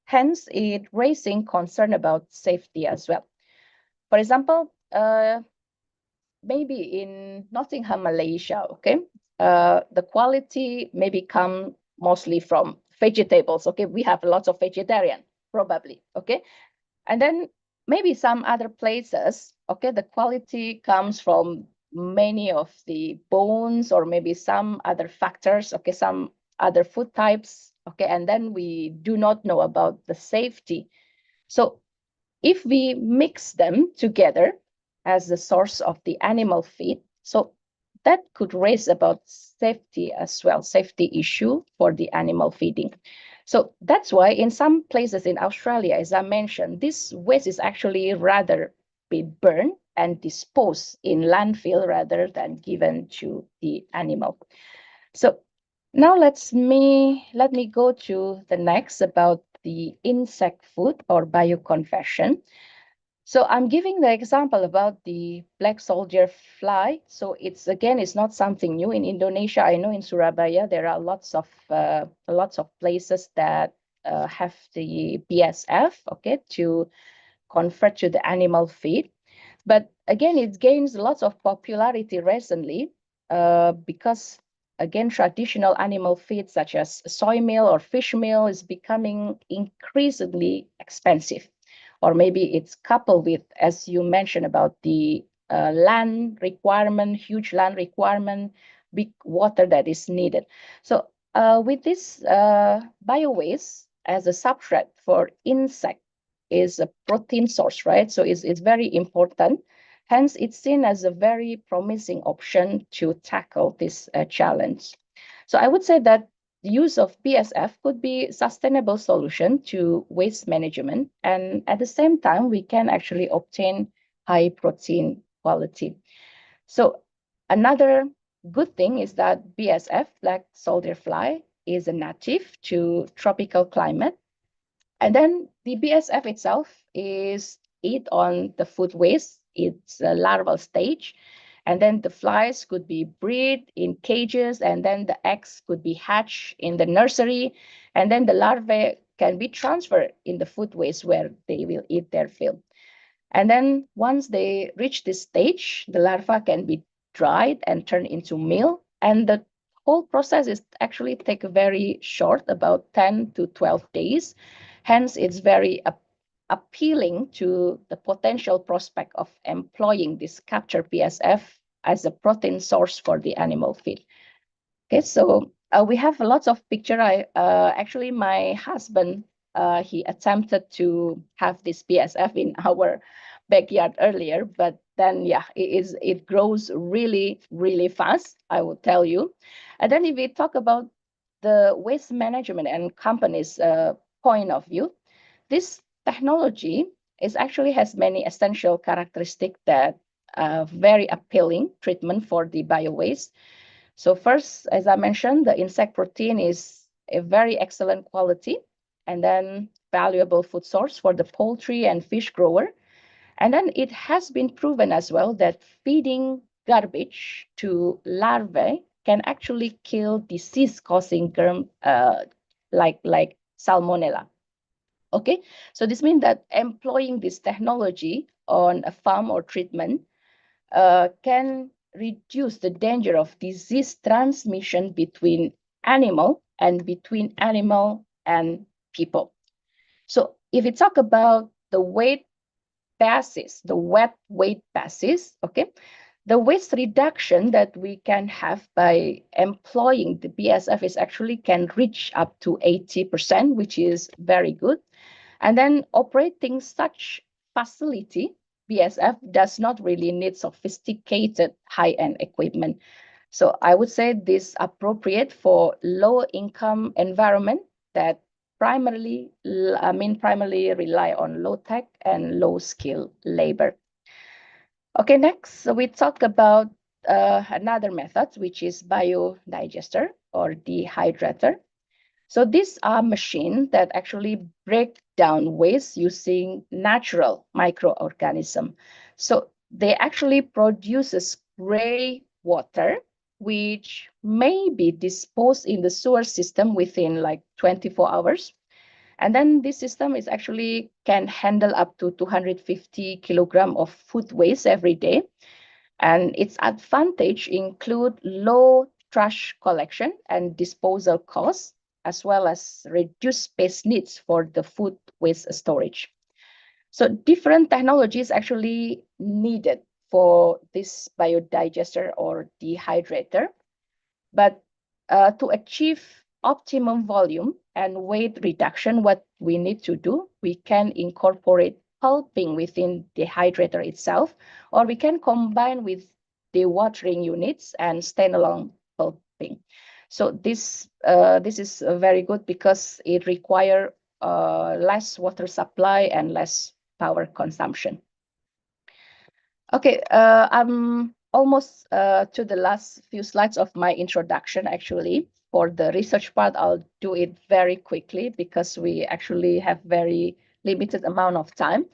Hence, it raising concern about safety as well. For example, maybe in Nottingham, Malaysia, okay, the quality maybe come mostly from vegetables. Okay, we have lots of vegetarian, probably. Okay, and then maybe some other places, okay, the quality comes from many of the bones or maybe some other factors, okay, some other food types, okay, and then we do not know about the safety. So if we mix them together as the source of the animal feed, so that could raise about safety as well, safety issue for the animal feeding. So that's why in some places in Australia, as I mentioned, this waste is actually rather be burned and disposed in landfill rather than given to the animal. So now let me go to the next about the insect food or bioconversion. So I'm giving the example about the black soldier fly. So it's not something new in Indonesia. I know in Surabaya there are lots of places that have the BSF, okay, to convert to the animal feed. But again, it gains lots of popularity recently because again, traditional animal feed such as soy meal or fish meal is becoming increasingly expensive. or maybe it's coupled with, as you mentioned, about the land requirement, huge land requirement, big water that is needed. So with this bio-waste as a substrate for insect is a protein source, right? So it's very important. Hence, it's seen as a very promising option to tackle this challenge. So I would say that the use of BSF could be a sustainable solution to waste management. And at the same time, we can actually obtain high protein quality. So another good thing is that BSF, black soldier fly, is a native to tropical climate. And then the BSF itself is eat on the food waste. It's a larval stage. And then the flies could be bred in cages, and then the eggs could be hatched in the nursery. And then the larvae can be transferred in the food waste where they will eat their fill. And then once they reach this stage, the larva can be dried and turned into meal. And the whole process is actually take very short, about 10 to 12 days. Hence, it's very appealing to the potential prospect of employing this captured BSF as a protein source for the animal feed. Okay, so we have lots of picture. Actually, my husband he attempted to have this BSF in our backyard earlier, but then yeah, it grows really fast, I will tell you. And then if we talk about the waste management and companies' point of view, this technology is actually has many essential characteristics that are very appealing treatment for the bio waste. So first, as I mentioned, the insect protein is a very excellent quality and then valuable food source for the poultry and fish grower. And then it has been proven as well that feeding garbage to larvae can actually kill disease-causing germ like salmonella. Okay, so this means that employing this technology on a farm or treatment can reduce the danger of disease transmission between animal and people. So if we talk about the weight basis, the wet weight basis, okay, the waste reduction that we can have by employing the BSF is actually can reach up to 80%, which is very good. And then operating such facility, BSF does not really need sophisticated high-end equipment. So I would say this appropriate for low-income environment that primarily rely on low-tech and low-skill labor. Okay, next we talk about another method, which is biodigester or dehydrator. So these are machines that actually break down waste using natural microorganisms. So they actually produces gray water, which may be disposed in the sewer system within like 24 hours. And then this system is actually can handle up to 250 kilogram of food waste every day. And its advantage include low trash collection and disposal costs, as well as reduced space needs for the food waste storage. So different technologies actually needed for this biodigester or dehydrator. But to achieve optimum volume and weight reduction, what we need to do, we can incorporate pulping within the dehydrator itself, or we can combine with dewatering units and standalone pulping. So this is very good because it requires less water supply and less power consumption. Okay, I'm almost to the last few slides of my introduction, actually. For the research part, I'll do it very quickly because we actually have very limited amount of time.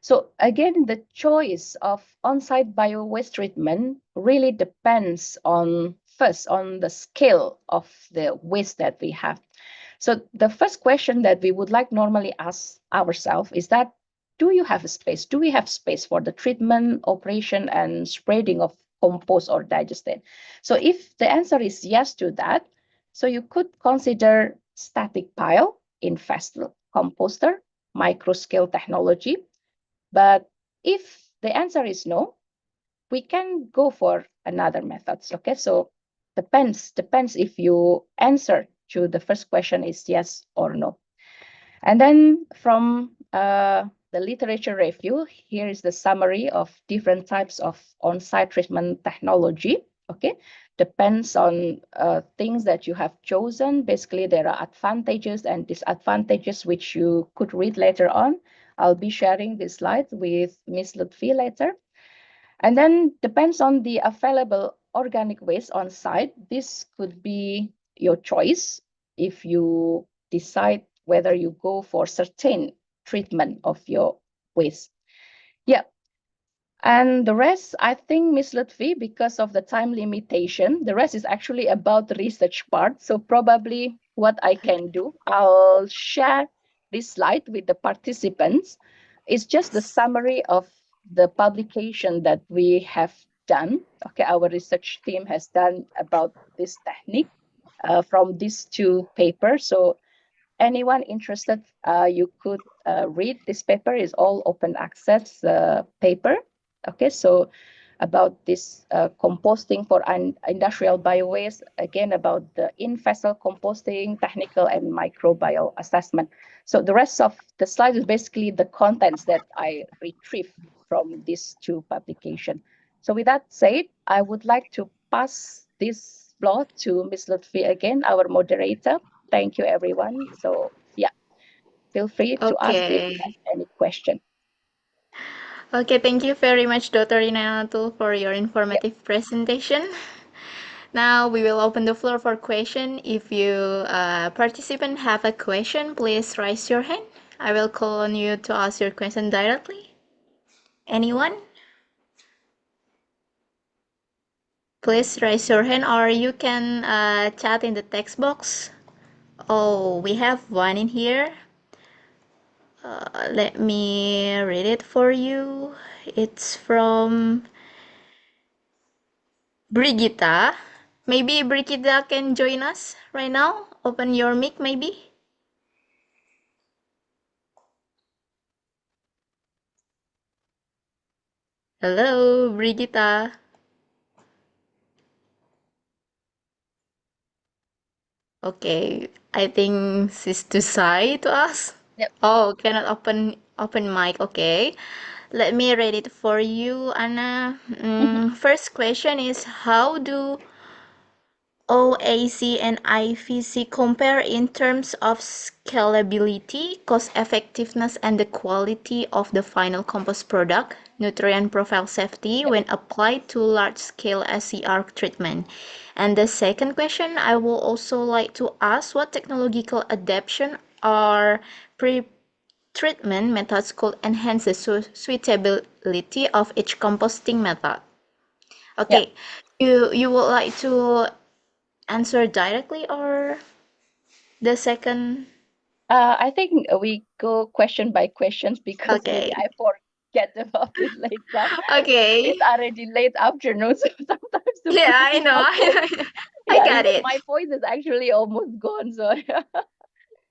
So again, the choice of on-site bio-waste treatment really depends on, first, on the scale of the waste that we have. So the first question that we would like normally ask ourselves is that, do you have a space? Do we have space for the treatment, operation, and spreading of compost or digestate? So if the answer is yes to that, so you could consider static pile in fast composter, micro scale technology, But if the answer is no, we can go for another methods. Okay, so depends if you answer to the first question is yes or no. And then from the literature review, here is the summary of different types of on-site treatment technology. Okay, depends on things that you have chosen. Basically, there are advantages and disadvantages which you could read later on. I'll be sharing this slide with Ms. Lutfi later. And then depends on the available organic waste on site. This could be your choice if you decide whether you go for certain treatment of your waste. Yeah. And the rest, I think, Ms. Lutfi, because of the time limitation, the rest is actually about the research part. So probably what I can do, I'll share this slide with the participants. It's just the summary of the publication that we have done. Okay, our research team has done about this technique from these two papers. So anyone interested, you could read this paper. Is all open access paper. Okay, so about this composting for industrial biowaste, again about the in-vessel composting, technical and microbial assessment. So the rest of the slide is basically the contents that I retrieved from these two publications. So with that said, I would like to pass this floor to Ms. Lutfi again, our moderator. Thank you, everyone. So yeah, feel free to ask if you Okay. have any question. Okay, thank you very much, Dr. Inatul, for your Yep. informative presentation. Now we will open the floor for question. If you participant have a question, please raise your hand. I will call on you to ask your question directly. Anyone? Please raise your hand or you can chat in the text box. Oh, we have one in here. Let me read it for you. It's from Brigitta. Maybe Brigitta can join us right now. Open your mic, maybe. Hello, Brigitta. Okay, I think she's too shy to ask. Yep. Oh, cannot open mic. Okay, let me read it for you, Anna. First question is, how do OAC and IVC compare in terms of scalability, cost effectiveness, and the quality of the final compost product, nutrient profile safety when applied to large-scale SCR treatment? And the second question, I will also like to ask what technological adaptation or pre-treatment methods could enhance the suitability of each composting method? Okay, you would like to answer directly or the second? I think we go question by questions because maybe Okay. I forget about it later. Okay. It's already late afternoon, so sometimes to Yeah, I prepare know. my voice, I yeah, got it. my voice is actually almost gone. So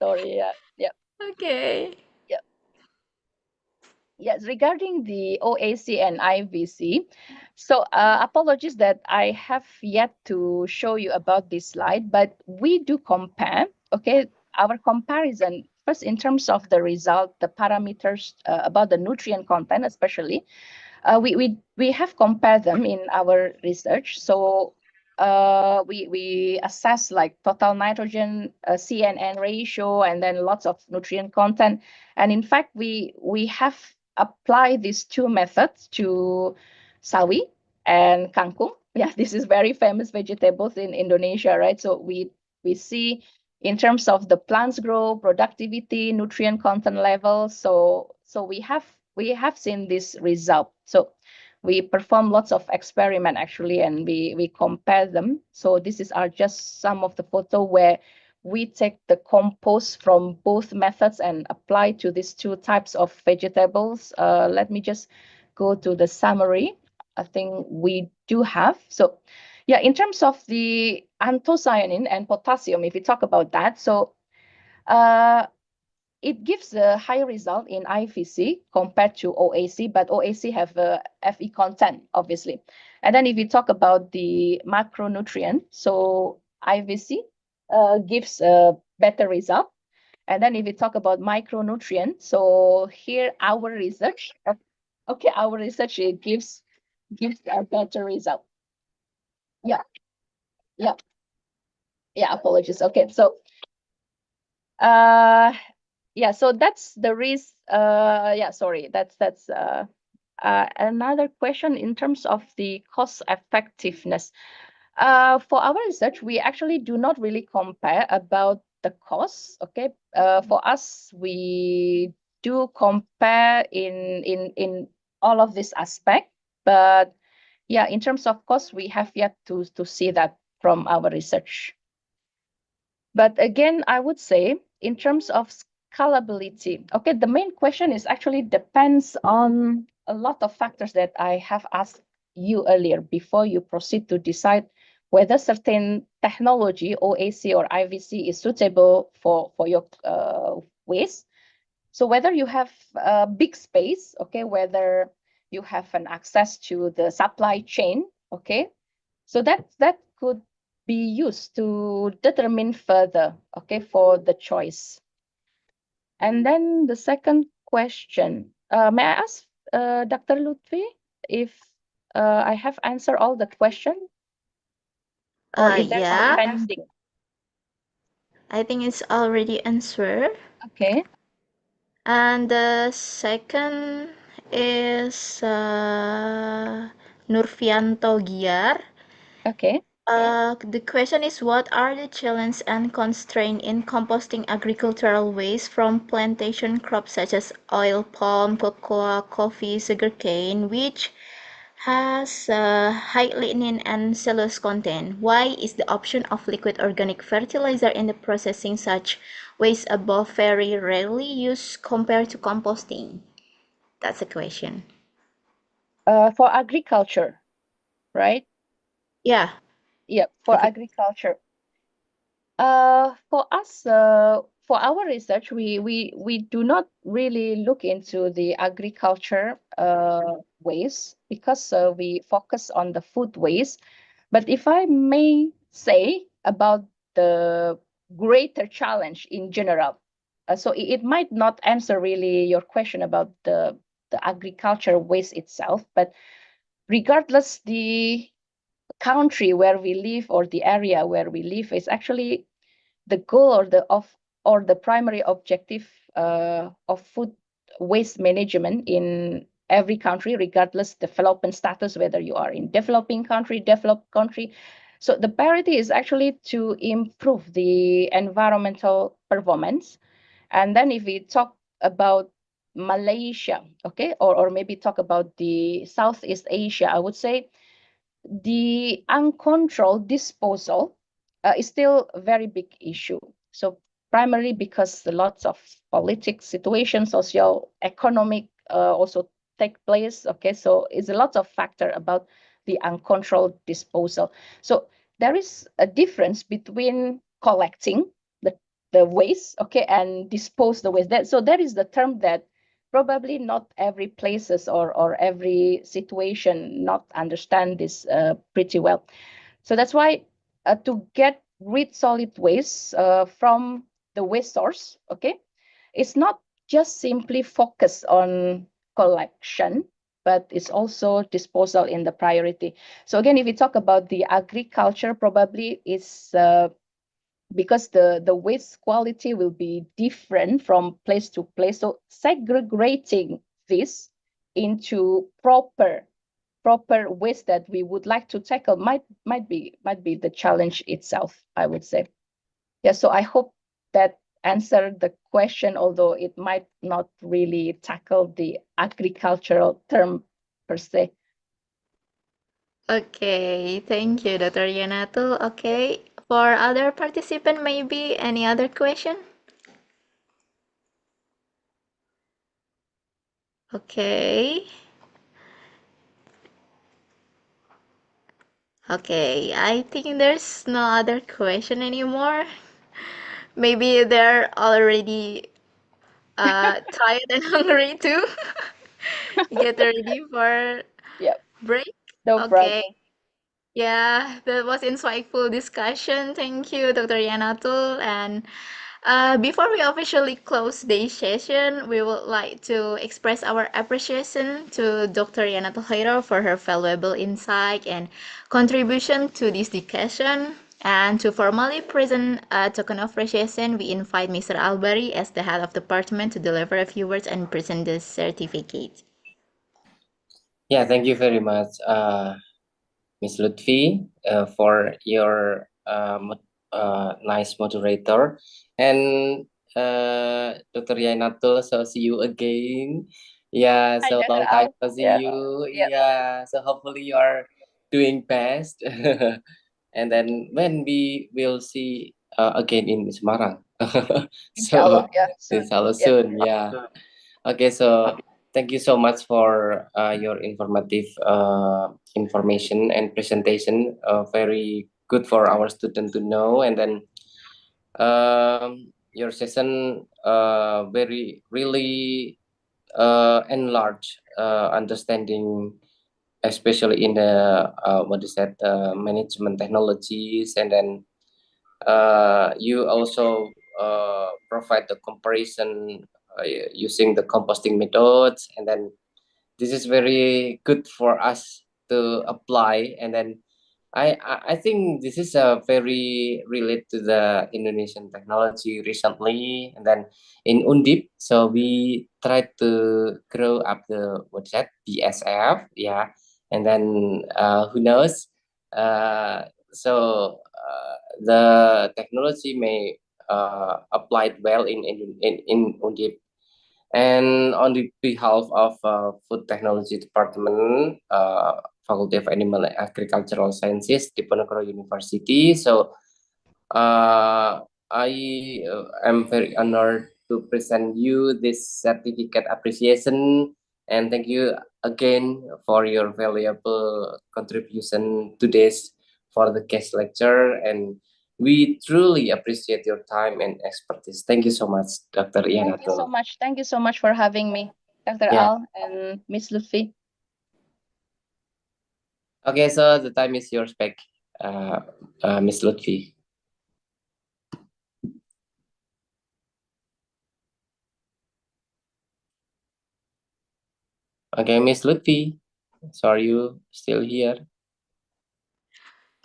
sorry. Yeah. Okay. Yeah. Yes, regarding the OAC and IVC, so apologies that I have yet to show you about this slide, but we do compare. Okay, our comparison first in terms of the result, the parameters about the nutrient content, especially. We have compared them in our research. So we assess like total nitrogen CNN ratio and then lots of nutrient content. And in fact, we have applied these two methods to sawi and kangkung. Yeah, this is very famous vegetables in Indonesia, right? So we see in terms of the plants grow, productivity, nutrient content level. So we have seen this result. So we perform lots of experiment actually, and we compare them. So this is are just some of the photo where we take the compost from both methods and apply to these two types of vegetables. Let me just go to the summary. I think we do have. So yeah, in terms of the anthocyanin and potassium, if we talk about that, so it gives a high result in IVC compared to OAC, but OAC have a FE content, obviously. And then if you talk about the macronutrient, so IVC gives a better result. And then if you talk about micronutrient, so here our research, okay, our research it gives a better result. Yeah, yeah, yeah. Apologies. Okay, so yeah, so that's the risk. Yeah, sorry, that's another question in terms of the cost effectiveness. For our research, we actually do not really compare about the costs. Okay, for us, we do compare in all of this aspect, but yeah, in terms of cost, we have yet to see that from our research. But again, I would say in terms of scalability, okay, the main question is actually depends on a lot of factors that I have asked you earlier before you proceed to decide whether certain technology, OAC or IVC, is suitable for your waste. So whether you have a big space, okay, whether you have an access to the supply chain, okay, so that could be used to determine further, okay, for the choice. And then the second question, may I ask Dr. Lutfi if I have answered all the question or if there's Yeah, pending? I think it's already answered. Okay. And the second is Nurfianto Giar. Okay. The question is, what are the challenges and constraints in composting agricultural waste from plantation crops such as oil palm, cocoa, coffee, sugarcane, which has high lignin and cellulose content? Why is the option of liquid organic fertilizer in the processing such waste above very rarely used compared to composting? That's a question. For agriculture, right? Yeah. Yeah, for agriculture. For us, for our research, we do not really look into the agriculture waste because we focus on the food waste. But if I may say about the greater challenge in general, so it might not answer really your question about the agriculture waste itself, but regardless the country where we live or the area where we live is actually the goal or the primary objective of food waste management in every country, regardless development status, whether you are in developing country, developed country. So the priority is actually to improve the environmental performance. And then if we talk about Malaysia, okay, or maybe talk about the Southeast Asia, I would say the uncontrolled disposal is still a very big issue. So primarily because lots of politics situation, social, economic also take place. Okay, so it's a lot of factor about the uncontrolled disposal. So there is a difference between collecting the waste, okay, and dispose the waste. So that is the term that probably not every places or every situation not understand this pretty well. So that's why to get rid solid waste from the waste source, okay, it's not just simply focus on collection, but it's also disposal in the priority. So again, if we talk about the agriculture, probably is because the waste quality will be different from place to place. So segregating this into proper waste that we would like to tackle might be the challenge itself, I would say. Yeah, so I hope that answered the question, although it might not really tackle the agricultural term per se. Okay, thank you, Dr. Yanato. Okay, for other participant, maybe any other question? Okay. Okay, I think there's no other question anymore. Maybe they're already tired and hungry too. Get ready for Yep, break. no Okay. problem. Yeah, that was insightful discussion. Thank you, Dr. Yanatul. And before we officially close today's session, we would like to express our appreciation to Dr. Yanatul Khairo for her valuable insight and contribution to this discussion. And to formally present a token of appreciation, we invite Mr. Albari as the head of the department to deliver a few words and present the certificate. Yeah, thank you very much, Miss Lutfi, for your nice moderator, and Dr. Yainatul. So see you again. Yeah, Hi, so Dr. long time Al. no see Yeah, you. yep, Yeah, so hopefully you are doing best. And then when we will see again in Semarang. inshallah. So Yeah, soon. inshallah Yep. soon. Yeah. Okay, so thank you so much for your informative information and presentation. Very good for our student to know. And then your session very really enlarge understanding, especially in the what is that management technologies. And then you also provide the comparison using the composting methods, and then this is very good for us to apply. And then I think this is a very related to the Indonesian technology recently. And then in Undip, so we try to grow up the what's that BSF, yeah. And then who knows, the technology may applied well in Undip. And on the behalf of Food Technology Department, Faculty of Animal and Agricultural Sciences, Diponegoro University, so I am very honored to present you this certificate appreciation, and thank you again for your valuable contribution to this for the guest lecture. And we truly appreciate your time and expertise. Thank you so much, Dr. Thank you so Ianatul. much. Thank you so much for having me, Dr. Yeah. Al and Miss Lutfi. Okay, so the time is yours back, Miss Lutfi. Okay, Miss Lutfi, so are you still here?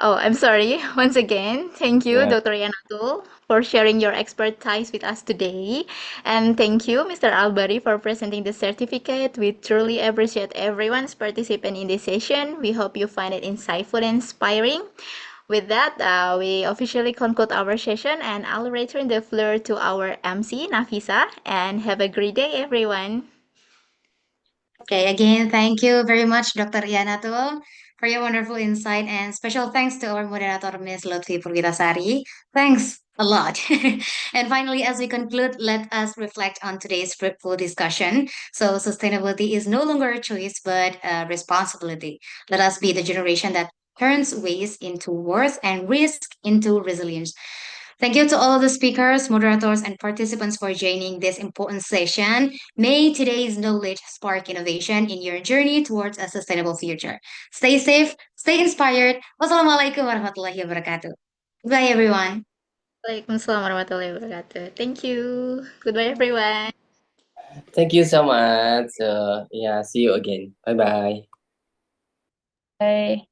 Oh, I'm sorry. Once again, thank you, Yeah. Dr. Yanatul, for sharing your expertise with us today. And thank you, Mr. Albari, for presenting the certificate. We truly appreciate everyone's participation in this session. We hope you find it insightful and inspiring. With that, we officially conclude our session, and I'll return the floor to our MC, Nafisa, and have a great day, everyone. Okay, again, thank you very much, Dr. Yanatul, for your wonderful insight, and special thanks to our moderator, Ms. Lutfi Purwitasari. Thanks a lot. And finally, as we conclude, let us reflect on today's fruitful discussion. So, sustainability is no longer a choice, but a responsibility. Let us be the generation that turns waste into worth and risk into resilience. Thank you to all of the speakers, moderators, and participants for joining this important session. May today's knowledge spark innovation in your journey towards a sustainable future. Stay safe, stay inspired. Wassalamualaikum warahmatullahi wabarakatuh. Bye, everyone. Waalaikumsalam warahmatullahi wabarakatuh. Thank you. Goodbye, everyone. Thank you so much. Yeah, see you again. Bye bye. Bye.